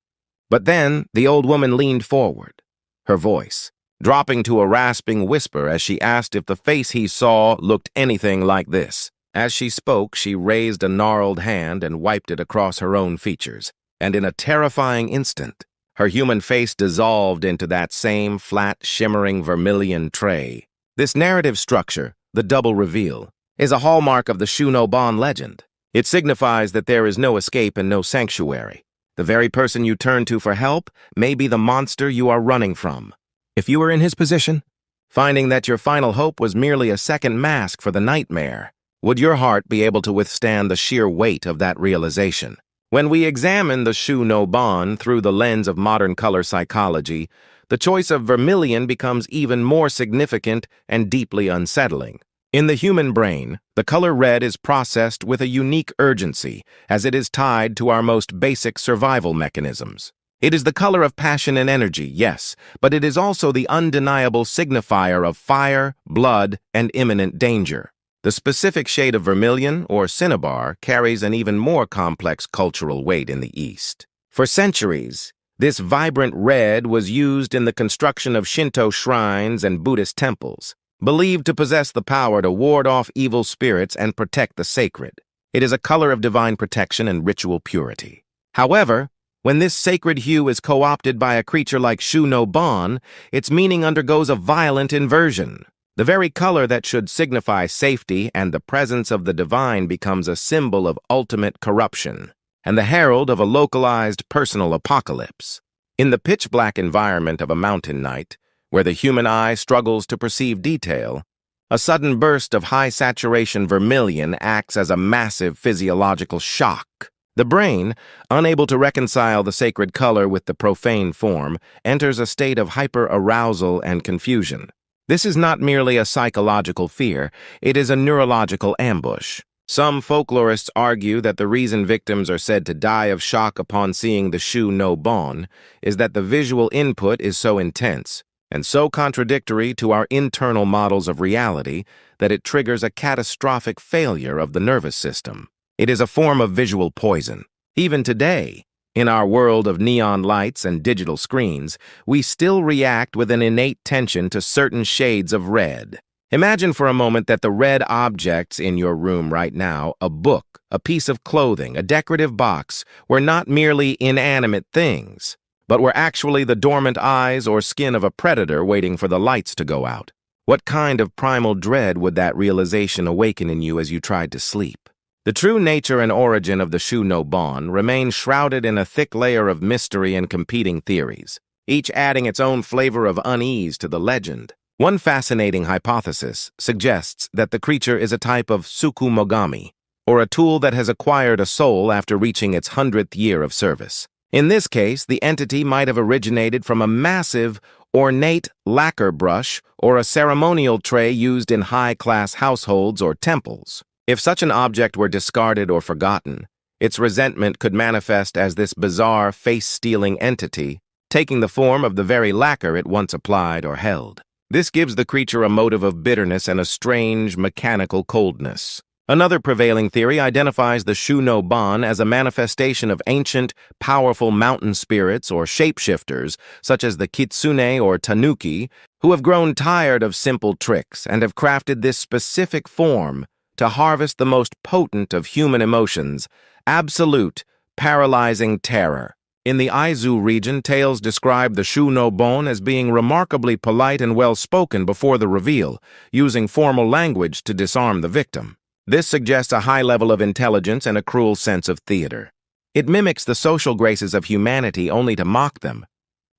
[SPEAKER 2] But then the old woman leaned forward, her voice dropping to a rasping whisper as she asked if the face he saw looked anything like this. As she spoke, she raised a gnarled hand and wiped it across her own features, and in a terrifying instant, her human face dissolved into that same flat, shimmering vermilion tray. This narrative structure, the double reveal, is a hallmark of the Shu no Bon legend. It signifies that there is no escape and no sanctuary. The very person you turn to for help may be the monster you are running from. If you were in his position, finding that your final hope was merely a second mask for the nightmare, would your heart be able to withstand the sheer weight of that realization? When we examine the Shu no Bon through the lens of modern color psychology, the choice of vermilion becomes even more significant and deeply unsettling. In the human brain, the color red is processed with a unique urgency, as it is tied to our most basic survival mechanisms. It is the color of passion and energy, yes, but it is also the undeniable signifier of fire, blood, and imminent danger. The specific shade of vermilion, or cinnabar, carries an even more complex cultural weight in the East. For centuries, this vibrant red was used in the construction of Shinto shrines and Buddhist temples. believed to possess the power to ward off evil spirits and protect the sacred. It is a color of divine protection and ritual purity. However, when this sacred hue is co-opted by a creature like Shu no Bon, its meaning undergoes a violent inversion. The very color that should signify safety and the presence of the divine becomes a symbol of ultimate corruption, and the herald of a localized personal apocalypse. In the pitch-black environment of a mountain night, where the human eye struggles to perceive detail, a sudden burst of high-saturation vermilion acts as a massive physiological shock. The brain, unable to reconcile the sacred color with the profane form, enters a state of hyper-arousal and confusion. This is not merely a psychological fear, it is a neurological ambush. Some folklorists argue that the reason victims are said to die of shock upon seeing the Shu no Bon is that the visual input is so intense and so contradictory to our internal models of reality that it triggers a catastrophic failure of the nervous system. It is a form of visual poison. Even today, in our world of neon lights and digital screens, we still react with an innate tension to certain shades of red. Imagine for a moment that the red objects in your room right now, a book, a piece of clothing, a decorative box, were not merely inanimate things, but were actually the dormant eyes or skin of a predator waiting for the lights to go out. What kind of primal dread would that realization awaken in you as you tried to sleep? The true nature and origin of the Shu no Bon remain shrouded in a thick layer of mystery and competing theories, each adding its own flavor of unease to the legend. One fascinating hypothesis suggests that the creature is a type of tsukumogami, or a tool that has acquired a soul after reaching its 100th year of service. In this case, the entity might have originated from a massive, ornate lacquer brush or a ceremonial tray used in high-class households or temples. If such an object were discarded or forgotten, its resentment could manifest as this bizarre, face-stealing entity, taking the form of the very lacquer it once applied or held. This gives the creature a motive of bitterness and a strange, mechanical coldness. Another prevailing theory identifies the Shu no Bon as a manifestation of ancient, powerful mountain spirits or shapeshifters, such as the kitsune or tanuki, who have grown tired of simple tricks and have crafted this specific form to harvest the most potent of human emotions, absolute, paralyzing terror. In the Aizu region, tales describe the Shu no Bon as being remarkably polite and well-spoken before the reveal, using formal language to disarm the victim. This suggests a high level of intelligence and a cruel sense of theater. It mimics the social graces of humanity only to mock them,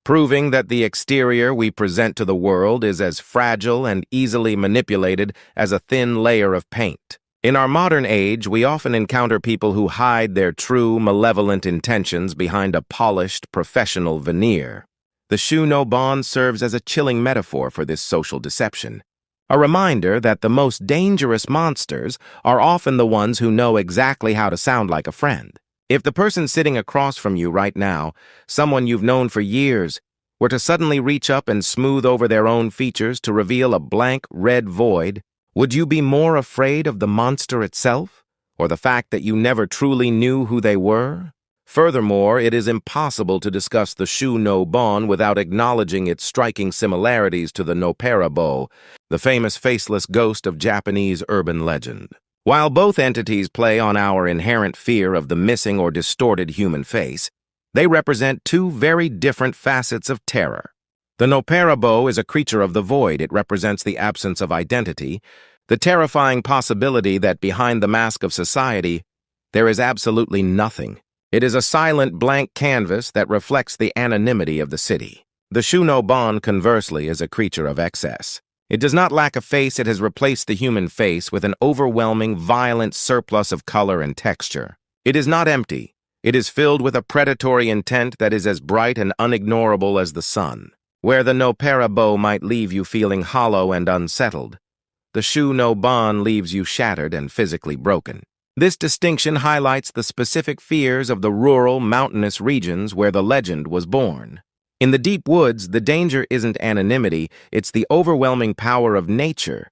[SPEAKER 2] proving that the exterior we present to the world is as fragile and easily manipulated as a thin layer of paint. In our modern age, we often encounter people who hide their true, malevolent intentions behind a polished, professional veneer. The Shu no Bon serves as a chilling metaphor for this social deception, a reminder that the most dangerous monsters are often the ones who know exactly how to sound like a friend. If the person sitting across from you right now, someone you've known for years, were to suddenly reach up and smooth over their own features to reveal a blank red void, would you be more afraid of the monster itself, or the fact that you never truly knew who they were? Furthermore, it is impossible to discuss the Shu no Bon without acknowledging its striking similarities to the Noperabo, the famous faceless ghost of Japanese urban legend. While both entities play on our inherent fear of the missing or distorted human face, they represent two very different facets of terror. The Noperabo is a creature of the void. It represents the absence of identity, the terrifying possibility that behind the mask of society, there is absolutely nothing. It is a silent blank canvas that reflects the anonymity of the city. The Shu no Bon, conversely, is a creature of excess. It does not lack a face. It has replaced the human face with an overwhelming, violent surplus of color and texture. It is not empty. It is filled with a predatory intent that is as bright and unignorable as the sun. Where the Noperabo might leave you feeling hollow and unsettled, the Shu no Bon leaves you shattered and physically broken. This distinction highlights the specific fears of the rural, mountainous regions where the legend was born. In the deep woods, the danger isn't anonymity, it's the overwhelming power of nature,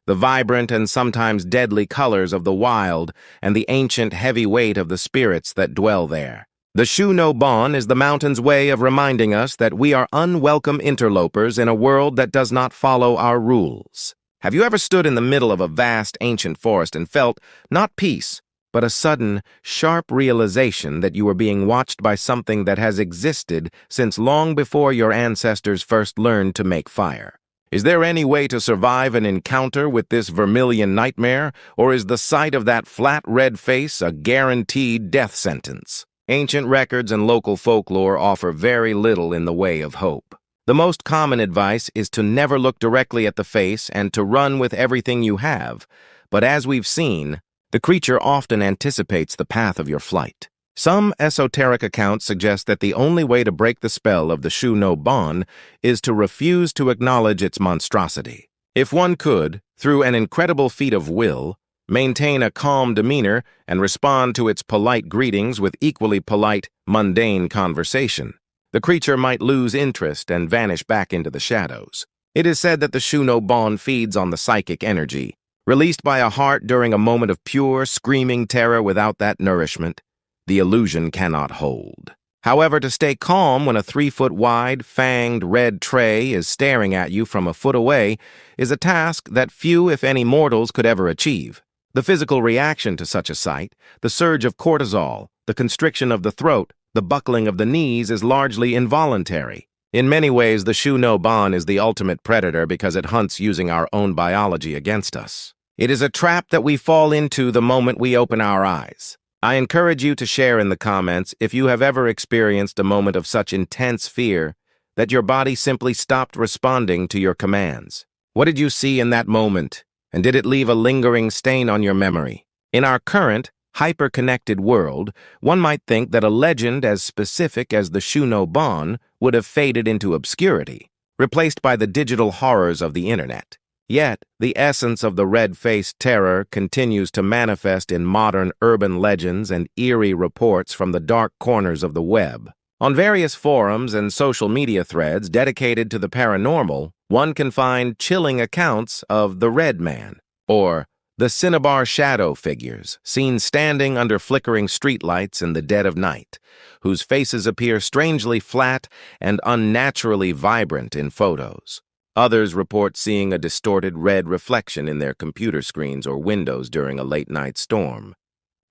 [SPEAKER 2] the vibrant and sometimes deadly colors of the wild, and the ancient heavy weight of the spirits that dwell there. The Shu no Bon is the mountain's way of reminding us that we are unwelcome interlopers in a world that does not follow our rules. Have you ever stood in the middle of a vast ancient forest and felt, not peace, but a sudden, sharp realization that you were being watched by something that has existed since long before your ancestors first learned to make fire? Is there any way to survive an encounter with this vermilion nightmare, or is the sight of that flat red face a guaranteed death sentence? Ancient records and local folklore offer very little in the way of hope. The most common advice is to never look directly at the face and to run with everything you have, but as we've seen, the creature often anticipates the path of your flight. Some esoteric accounts suggest that the only way to break the spell of the Shu no Bon is to refuse to acknowledge its monstrosity. If one could, through an incredible feat of will, maintain a calm demeanor and respond to its polite greetings with equally polite, mundane conversation, the creature might lose interest and vanish back into the shadows. It is said that the Shu no Bon feeds on the psychic energy, released by a heart during a moment of pure, screaming terror. Without that nourishment, the illusion cannot hold. However, to stay calm when a 3-foot-wide, fanged red tray is staring at you from a foot away is a task that few, if any, mortals could ever achieve. The physical reaction to such a sight, the surge of cortisol, the constriction of the throat, the buckling of the knees is largely involuntary. In many ways, the Shu no Bon is the ultimate predator because it hunts using our own biology against us. It is a trap that we fall into the moment we open our eyes. I encourage you to share in the comments if you have ever experienced a moment of such intense fear that your body simply stopped responding to your commands. What did you see in that moment, and did it leave a lingering stain on your memory? In our current, hyper-connected world, one might think that a legend as specific as the Shu no Bon would have faded into obscurity, replaced by the digital horrors of the internet. Yet, the essence of the red-faced terror continues to manifest in modern urban legends and eerie reports from the dark corners of the web. On various forums and social media threads dedicated to the paranormal, one can find chilling accounts of the Red Man, or the cinnabar shadow figures seen standing under flickering streetlights in the dead of night, whose faces appear strangely flat and unnaturally vibrant in photos. Others report seeing a distorted red reflection in their computer screens or windows during a late-night storm,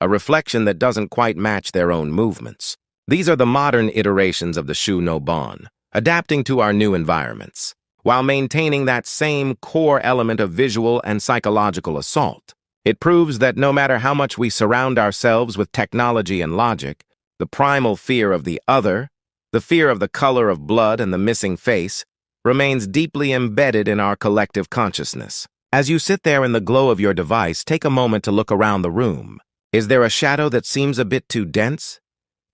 [SPEAKER 2] a reflection that doesn't quite match their own movements. These are the modern iterations of the Shu no Bon, adapting to our new environments, while maintaining that same core element of visual and psychological assault. It proves that no matter how much we surround ourselves with technology and logic, the primal fear of the other, the fear of the color of blood and the missing face, remains deeply embedded in our collective consciousness. As you sit there in the glow of your device, take a moment to look around the room. Is there a shadow that seems a bit too dense?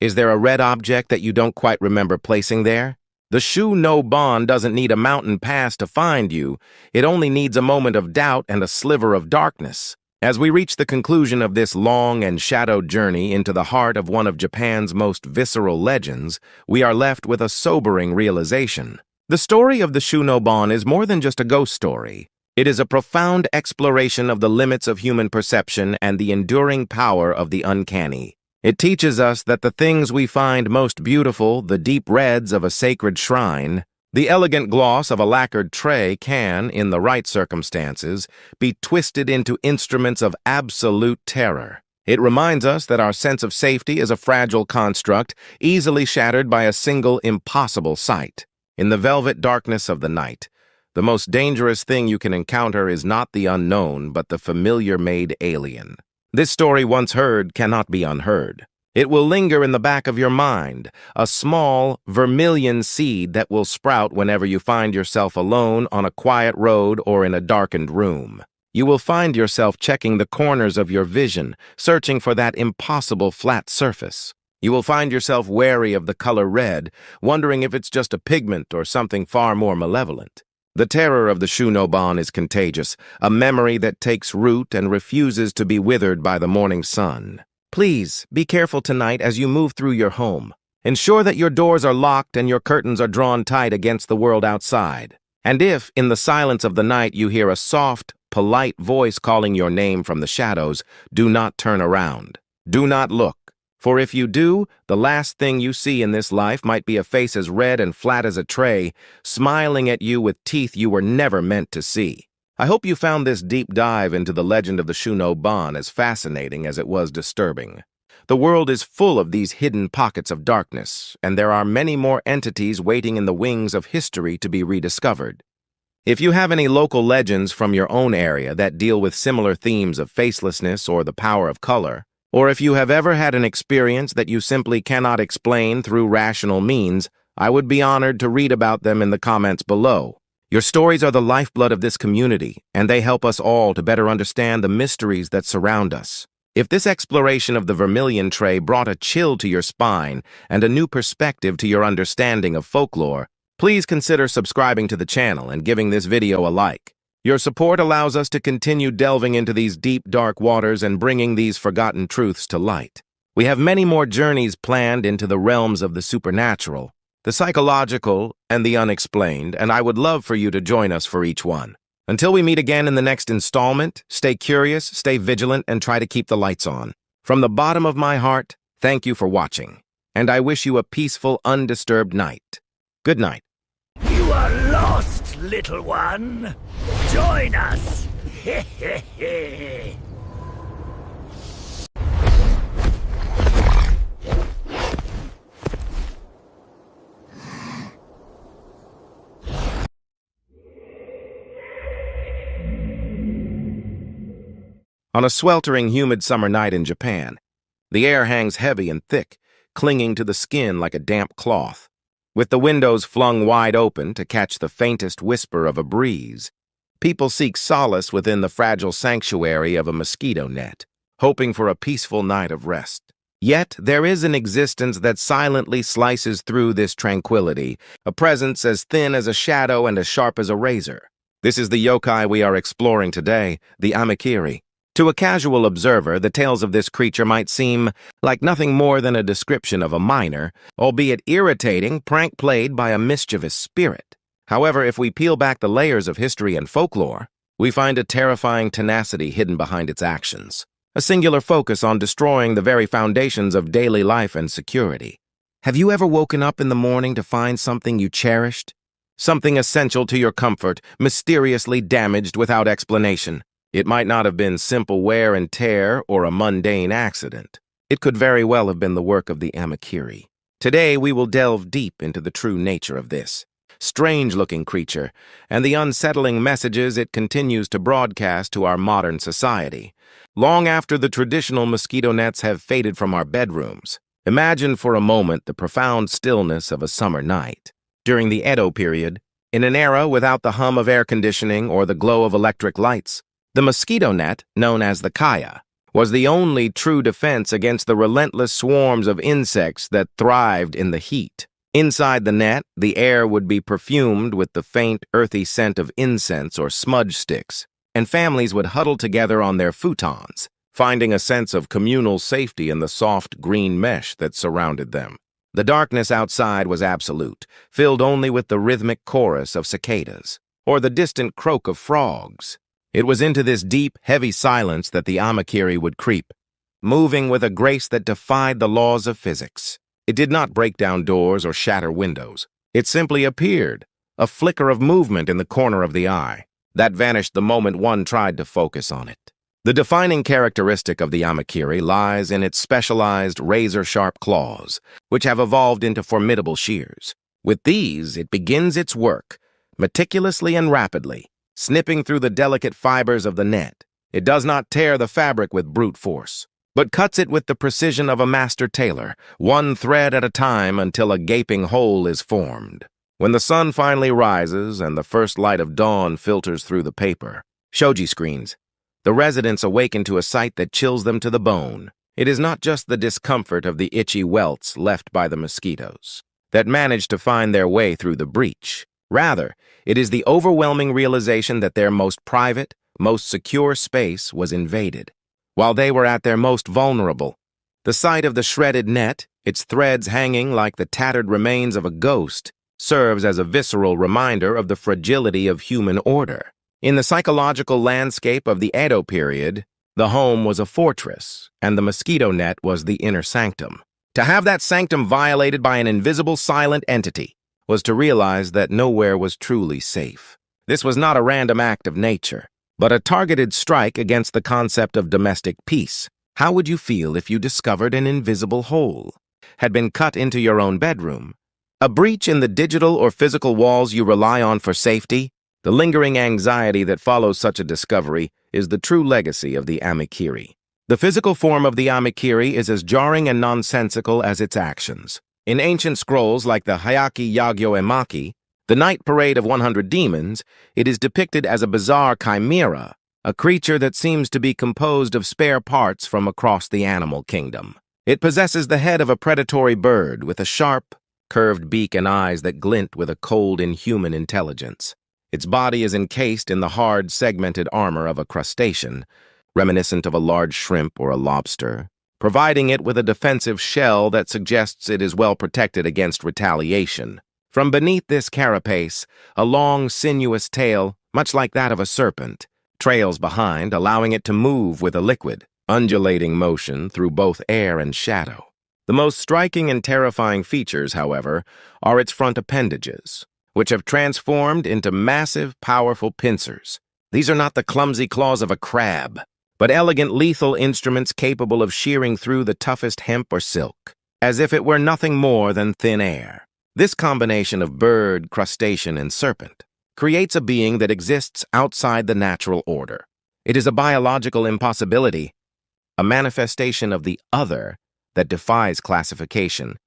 [SPEAKER 2] Is there a red object that you don't quite remember placing there? The Shu no Bon doesn't need a mountain pass to find you. It only needs a moment of doubt and a sliver of darkness. As we reach the conclusion of this long and shadowed journey into the heart of one of Japan's most visceral legends, we are left with a sobering realization. The story of the Shu no Bon is more than just a ghost story. It is a profound exploration of the limits of human perception and the enduring power of the uncanny. It teaches us that the things we find most beautiful, the deep reds of a sacred shrine, the elegant gloss of a lacquered tray can, in the right circumstances, be twisted into instruments of absolute terror. It reminds us that our sense of safety is a fragile construct, easily shattered by a single impossible sight. In the velvet darkness of the night, the most dangerous thing you can encounter is not the unknown, but the familiar-made alien. This story, once heard, cannot be unheard. It will linger in the back of your mind, a small, vermilion seed that will sprout whenever you find yourself alone on a quiet road or in a darkened room. You will find yourself checking the corners of your vision, searching for that impossible flat surface. You will find yourself wary of the color red, wondering if it's just a pigment or something far more malevolent. The terror of the Shu no Bon is contagious, a memory that takes root and refuses to be withered by the morning sun. Please, be careful tonight as you move through your home. Ensure that your doors are locked and your curtains are drawn tight against the world outside. And if, in the silence of the night, you hear a soft, polite voice calling your name from the shadows, do not turn around. Do not look. For if you do, the last thing you see in this life might be a face as red and flat as a tray, smiling at you with teeth you were never meant to see. I hope you found this deep dive into the legend of the Shuno-ban as fascinating as it was disturbing. The world is full of these hidden pockets of darkness, and there are many more entities waiting in the wings of history to be rediscovered. If you have any local legends from your own area that deal with similar themes of facelessness or the power of color, or if you have ever had an experience that you simply cannot explain through rational means, I would be honored to read about them in the comments below. Your stories are the lifeblood of this community, and they help us all to better understand the mysteries that surround us. If this exploration of the Vermilion Tray brought a chill to your spine and a new perspective to your understanding of folklore, please consider subscribing to the channel and giving this video a like. Your support allows us to continue delving into these deep, dark waters and bringing these forgotten truths to light. We have many more journeys planned into the realms of the supernatural, the psychological, and the unexplained, and I would love for you to join us for each one. Until we meet again in the next installment, stay curious, stay vigilant, and try to keep the lights on. From the bottom of my heart, thank you for watching, and I wish you a peaceful, undisturbed night. Good night.
[SPEAKER 1] You are lost, little one. Join us.
[SPEAKER 2] On a sweltering, humid summer night in Japan, the air hangs heavy and thick, clinging to the skin like a damp cloth. With the windows flung wide open to catch the faintest whisper of a breeze, people seek solace within the fragile sanctuary of a mosquito net, hoping for a peaceful night of rest. Yet there is an existence that silently slices through this tranquility, a presence as thin as a shadow and as sharp as a razor. This is the yokai we are exploring today, the Amakiri. To a casual observer, the tales of this creature might seem like nothing more than a description of a minor, albeit irritating, prank played by a mischievous spirit. However, if we peel back the layers of history and folklore, we find a terrifying tenacity hidden behind its actions, a singular focus on destroying the very foundations of daily life and security. Have you ever woken up in the morning to find something you cherished? Something essential to your comfort, mysteriously damaged without explanation? It might not have been simple wear and tear or a mundane accident. It could very well have been the work of the Amakiri. Today, we will delve deep into the true nature of this strange-looking creature and the unsettling messages it continues to broadcast to our modern society. Long after the traditional mosquito nets have faded from our bedrooms, imagine for a moment the profound stillness of a summer night. During the Edo period, in an era without the hum of air conditioning or the glow of electric lights, the mosquito net, known as the kaya, was the only true defense against the relentless swarms of insects that thrived in the heat. Inside the net, the air would be perfumed with the faint, earthy scent of incense or smudge sticks, and families would huddle together on their futons, finding a sense of communal safety in the soft green mesh that surrounded them. The darkness outside was absolute, filled only with the rhythmic chorus of cicadas, or the distant croak of frogs. It was into this deep, heavy silence that the Amakiri would creep, moving with a grace that defied the laws of physics. It did not break down doors or shatter windows. It simply appeared, a flicker of movement in the corner of the eye, that vanished the moment one tried to focus on it. The defining characteristic of the Amakiri lies in its specialized razor-sharp claws, which have evolved into formidable shears. With these, it begins its work, meticulously and rapidly, snipping through the delicate fibers of the net. It does not tear the fabric with brute force, but cuts it with the precision of a master tailor, one thread at a time until a gaping hole is formed. When the sun finally rises and the first light of dawn filters through the paper, shoji screens, the residents awaken to a sight that chills them to the bone. It is not just the discomfort of the itchy welts left by the mosquitoes that manage to find their way through the breach. Rather, it is the overwhelming realization that their most private, most secure space was invaded. While they were at their most vulnerable, the sight of the shredded net, its threads hanging like the tattered remains of a ghost, serves as a visceral reminder of the fragility of human order. In the psychological landscape of the Edo period, the home was a fortress, and the mosquito net was the inner sanctum. To have that sanctum violated by an invisible, silent entity was to realize that nowhere was truly safe. This was not a random act of nature, but a targeted strike against the concept of domestic peace. How would you feel if you discovered an invisible hole had been cut into your own bedroom? A breach in the digital or physical walls you rely on for safety? The lingering anxiety that follows such a discovery is the true legacy of the Amikiri. The physical form of the Amikiri is as jarring and nonsensical as its actions. In ancient scrolls like the Hayaki Yagyo Emaki, the Night Parade of 100 Demons, it is depicted as a bizarre chimera, a creature that seems to be composed of spare parts from across the animal kingdom. It possesses the head of a predatory bird with a sharp, curved beak and eyes that glint with a cold, inhuman intelligence. Its body is encased in the hard, segmented armor of a crustacean, reminiscent of a large shrimp or a lobster, providing it with a defensive shell that suggests it is well protected against retaliation. From beneath this carapace, a long, sinuous tail, much like that of a serpent, trails behind, allowing it to move with a liquid, undulating motion through both air and shadow. The most striking and terrifying features, however, are its front appendages, which have transformed into massive, powerful pincers. These are not the clumsy claws of a crab, but elegant, lethal instruments capable of shearing through the toughest hemp or silk, as if it were nothing more than thin air. This combination of bird, crustacean, and serpent creates a being that exists outside the natural order. It is a biological impossibility, a manifestation of the other that defies classification.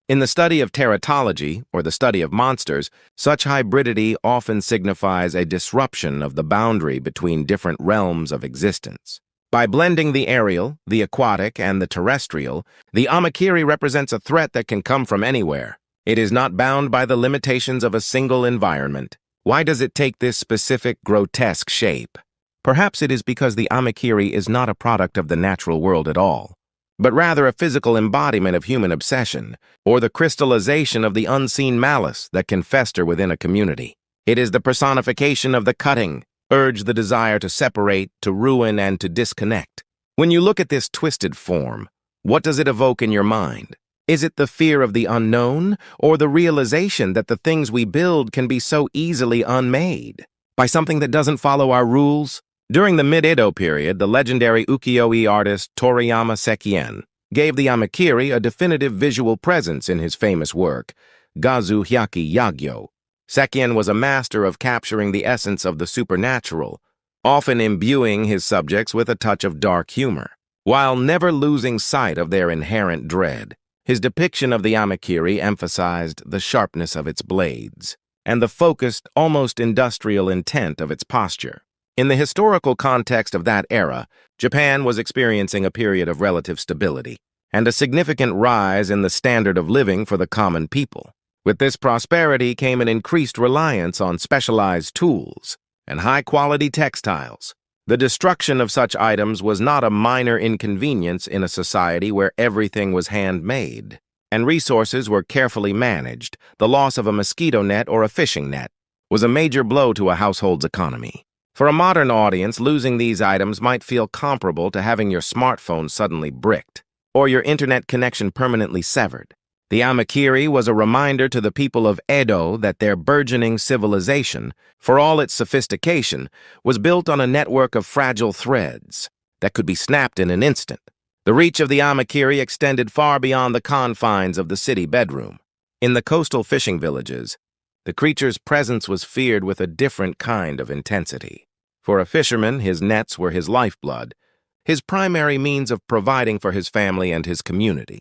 [SPEAKER 2] In the study of teratology, or the study of monsters, such hybridity often signifies a disruption of the boundary between different realms of existence. By blending the aerial, the aquatic, and the terrestrial, the Amikiri represents a threat that can come from anywhere. It is not bound by the limitations of a single environment. Why does it take this specific, grotesque shape? Perhaps it is because the Amikiri is not a product of the natural world at all, but rather a physical embodiment of human obsession, or the crystallization of the unseen malice that can fester within a community. It is the personification of the cutting, urge, the desire to separate, to ruin, and to disconnect. When you look at this twisted form, what does it evoke in your mind? Is it the fear of the unknown, or the realization that the things we build can be so easily unmade by something that doesn't follow our rules? During the mid-Edo period, the legendary ukiyo-e artist Toriyama Sekien gave the Amikiri a definitive visual presence in his famous work, Gazu Hyaki Yagyo. Sekien was a master of capturing the essence of the supernatural, often imbuing his subjects with a touch of dark humor, while never losing sight of their inherent dread. His depiction of the Amikiri emphasized the sharpness of its blades and the focused, almost industrial intent of its posture. In the historical context of that era, Japan was experiencing a period of relative stability and a significant rise in the standard of living for the common people. With this prosperity came an increased reliance on specialized tools and high-quality textiles. The destruction of such items was not a minor inconvenience in a society where everything was handmade, and resources were carefully managed. The loss of a mosquito net or a fishing net was a major blow to a household's economy. For a modern audience, losing these items might feel comparable to having your smartphone suddenly bricked, or your internet connection permanently severed. The Amikiri was a reminder to the people of Edo that their burgeoning civilization, for all its sophistication, was built on a network of fragile threads that could be snapped in an instant. The reach of the Amikiri extended far beyond the confines of the city bedroom. In the coastal fishing villages, the creature's presence was feared with a different kind of intensity. For a fisherman, his nets were his lifeblood, his primary means of providing for his family and his community.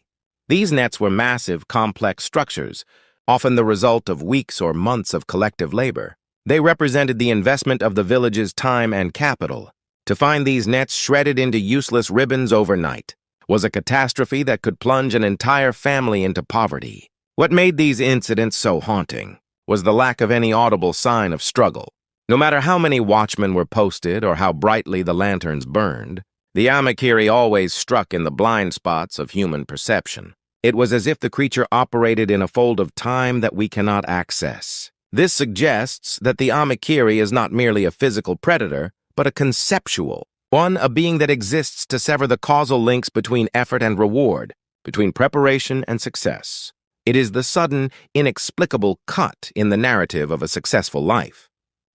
[SPEAKER 2] These nets were massive, complex structures, often the result of weeks or months of collective labor. They represented the investment of the village's time and capital. To find these nets shredded into useless ribbons overnight was a catastrophe that could plunge an entire family into poverty. What made these incidents so haunting was the lack of any audible sign of struggle. No matter how many watchmen were posted or how brightly the lanterns burned, the Amikiri always struck in the blind spots of human perception. It was as if the creature operated in a fold of time that we cannot access. This suggests that the Amikiri is not merely a physical predator, but a conceptual one, a being that exists to sever the causal links between effort and reward, between preparation and success. It is the sudden, inexplicable cut in the narrative of a successful life.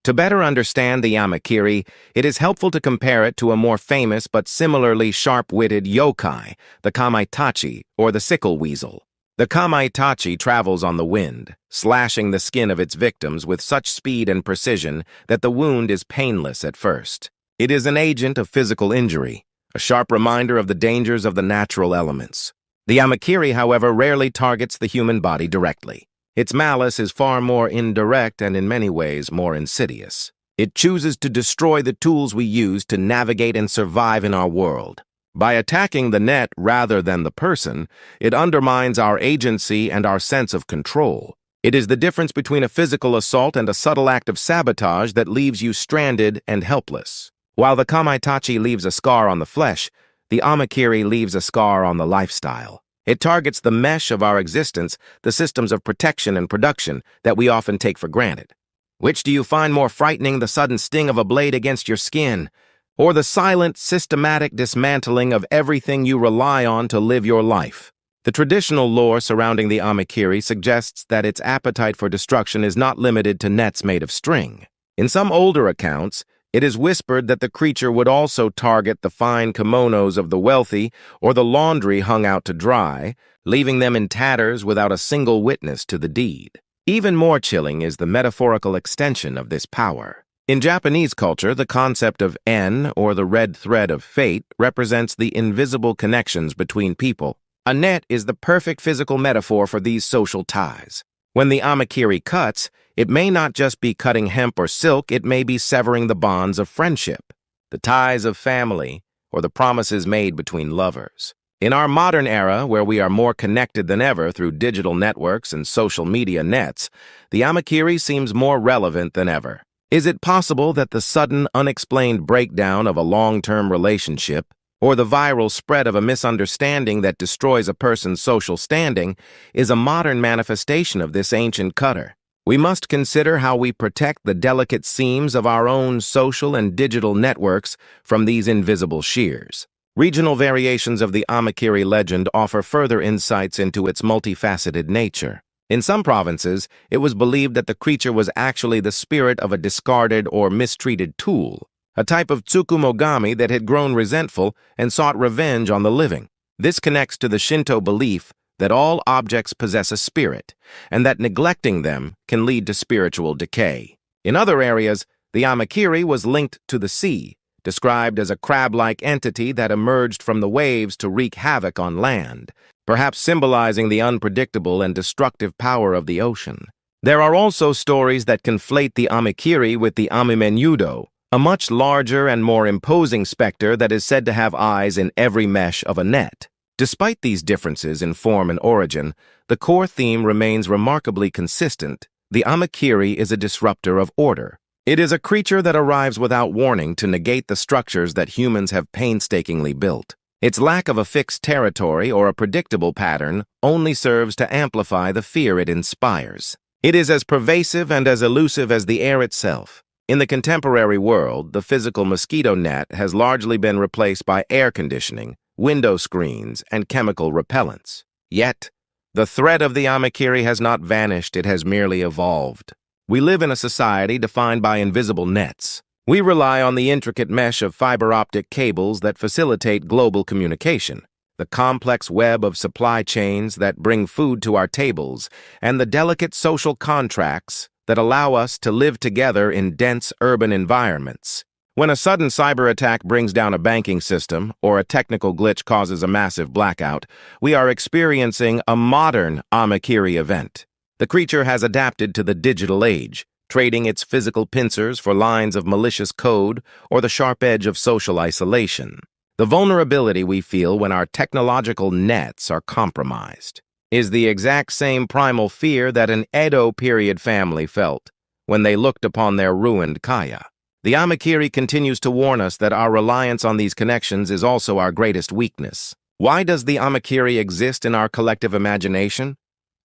[SPEAKER 2] To better understand the Amakiri, it is helpful to compare it to a more famous but similarly sharp-witted yokai, the kamaitachi, or the sickle weasel. The kamaitachi travels on the wind, slashing the skin of its victims with such speed and precision that the wound is painless at first. It is an agent of physical injury, a sharp reminder of the dangers of the natural elements. The Amakiri, however, rarely targets the human body directly. Its malice is far more indirect and in many ways more insidious. It chooses to destroy the tools we use to navigate and survive in our world. By attacking the net rather than the person, it undermines our agency and our sense of control. It is the difference between a physical assault and a subtle act of sabotage that leaves you stranded and helpless. While the kamaitachi leaves a scar on the flesh, the Amakiri leaves a scar on the lifestyle. It targets the mesh of our existence, the systems of protection and production that we often take for granted. Which do you find more frightening, the sudden sting of a blade against your skin, or the silent, systematic dismantling of everything you rely on to live your life? The traditional lore surrounding the Amakiri suggests that its appetite for destruction is not limited to nets made of string. In some older accounts, it is whispered that the creature would also target the fine kimonos of the wealthy or the laundry hung out to dry, leaving them in tatters without a single witness to the deed. Even more chilling is the metaphorical extension of this power. In Japanese culture, the concept of en, or the red thread of fate, represents the invisible connections between people. A net is the perfect physical metaphor for these social ties. When the Amakiri cuts, it may not just be cutting hemp or silk, it may be severing the bonds of friendship, the ties of family, or the promises made between lovers. In our modern era, where we are more connected than ever through digital networks and social media nets, the Amakiri seems more relevant than ever. Is it possible that the sudden, unexplained breakdown of a long-term relationship, or the viral spread of a misunderstanding that destroys a person's social standing, is a modern manifestation of this ancient cutter? We must consider how we protect the delicate seams of our own social and digital networks from these invisible shears. Regional variations of the Amakiri legend offer further insights into its multifaceted nature. In some provinces, it was believed that the creature was actually the spirit of a discarded or mistreated tool, a type of tsukumogami that had grown resentful and sought revenge on the living. This connects to the Shinto belief that all objects possess a spirit, and that neglecting them can lead to spiritual decay. In other areas, the Amakiri was linked to the sea, described as a crab-like entity that emerged from the waves to wreak havoc on land, perhaps symbolizing the unpredictable and destructive power of the ocean. There are also stories that conflate the Amakiri with the Amimenyudo, a much larger and more imposing specter that is said to have eyes in every mesh of a net. Despite these differences in form and origin, the core theme remains remarkably consistent. The Amakiri is a disruptor of order. It is a creature that arrives without warning to negate the structures that humans have painstakingly built. Its lack of a fixed territory or a predictable pattern only serves to amplify the fear it inspires. It is as pervasive and as elusive as the air itself. In the contemporary world, the physical mosquito net has largely been replaced by air conditioning, window screens, and chemical repellents. Yet, the threat of the Amakiri has not vanished, it has merely evolved. We live in a society defined by invisible nets. We rely on the intricate mesh of fiber optic cables that facilitate global communication, the complex web of supply chains that bring food to our tables, and the delicate social contracts that allow us to live together in dense urban environments. When a sudden cyber attack brings down a banking system or a technical glitch causes a massive blackout, we are experiencing a modern Amakiri event. The creature has adapted to the digital age, trading its physical pincers for lines of malicious code or the sharp edge of social isolation. The vulnerability we feel when our technological nets are compromised is the exact same primal fear that an Edo period family felt when they looked upon their ruined kaya. The Amakiri continues to warn us that our reliance on these connections is also our greatest weakness. Why does the Amakiri exist in our collective imagination?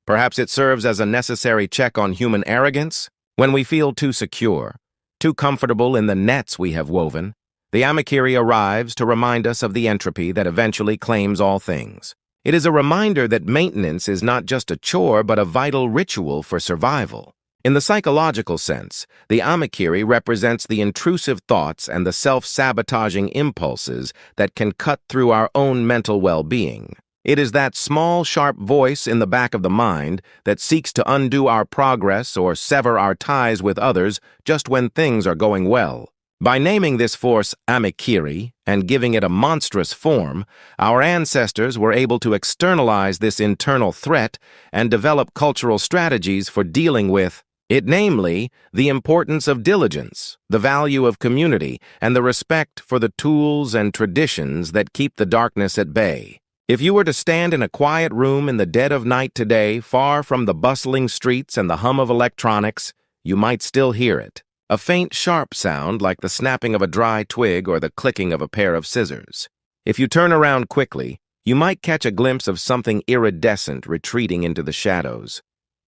[SPEAKER 2] Perhaps it serves as a necessary check on human arrogance. When we feel too secure, too comfortable in the nets we have woven, the Amakiri arrives to remind us of the entropy that eventually claims all things. It is a reminder that maintenance is not just a chore but a vital ritual for survival. In the psychological sense, the amakiri represents the intrusive thoughts and the self-sabotaging impulses that can cut through our own mental well-being. It is that small, sharp voice in the back of the mind that seeks to undo our progress or sever our ties with others just when things are going well. By naming this force amakiri and giving it a monstrous form, our ancestors were able to externalize this internal threat and develop cultural strategies for dealing with it, namely, the importance of diligence, the value of community, and the respect for the tools and traditions that keep the darkness at bay. If you were to stand in a quiet room in the dead of night today, far from the bustling streets and the hum of electronics, you might still hear it. A faint, sharp sound like the snapping of a dry twig or the clicking of a pair of scissors. If you turn around quickly, you might catch a glimpse of something iridescent retreating into the shadows.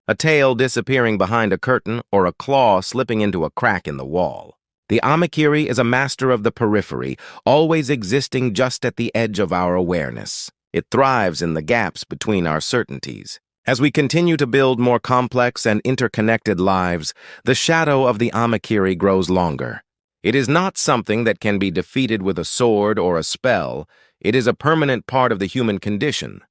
[SPEAKER 2] A tail disappearing behind a curtain or a claw slipping into a crack in the wall. The amakiri is a master of the periphery, always existing just at the edge of our awareness. It thrives in the gaps between our certainties. As we continue to build more complex and interconnected lives, the shadow of the amakiri grows longer. It is not something that can be defeated with a sword or a spell. It is a permanent part of the human condition.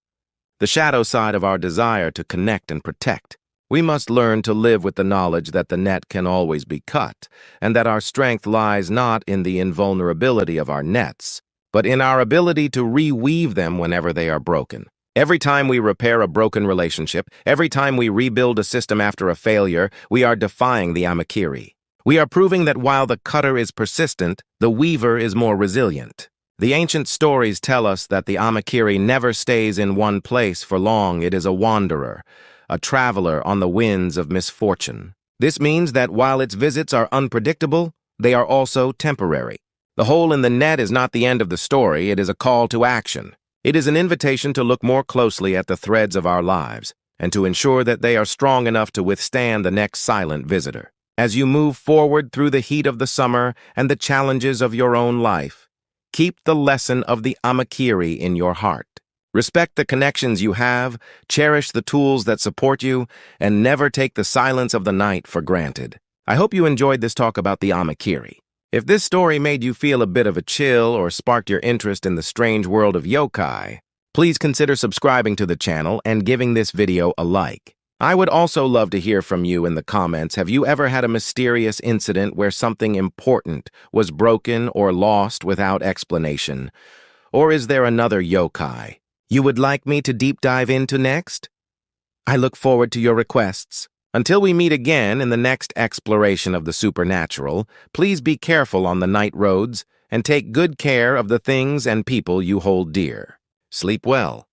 [SPEAKER 2] The shadow side of our desire to connect and protect. We must learn to live with the knowledge that the net can always be cut, and that our strength lies not in the invulnerability of our nets, but in our ability to reweave them whenever they are broken. Every time we repair a broken relationship, every time we rebuild a system after a failure, we are defying the amakiri. We are proving that while the cutter is persistent, the weaver is more resilient. The ancient stories tell us that the amakiri never stays in one place for long. It is a wanderer, a traveler on the winds of misfortune. This means that while its visits are unpredictable, they are also temporary. The hole in the net is not the end of the story. It is a call to action. It is an invitation to look more closely at the threads of our lives and to ensure that they are strong enough to withstand the next silent visitor. As you move forward through the heat of the summer and the challenges of your own life, keep the lesson of the amakiri in your heart. Respect the connections you have, cherish the tools that support you, and never take the silence of the night for granted. I hope you enjoyed this talk about the amakiri. If this story made you feel a bit of a chill or sparked your interest in the strange world of yokai, please consider subscribing to the channel and giving this video a like. I would also love to hear from you in the comments. Have you ever had a mysterious incident where something important was broken or lost without explanation? Or is there another yokai you would like me to deep dive into next? I look forward to your requests. Until we meet again in the next exploration of the supernatural, please be careful on the night roads and take good care of the things and people you hold dear. Sleep well.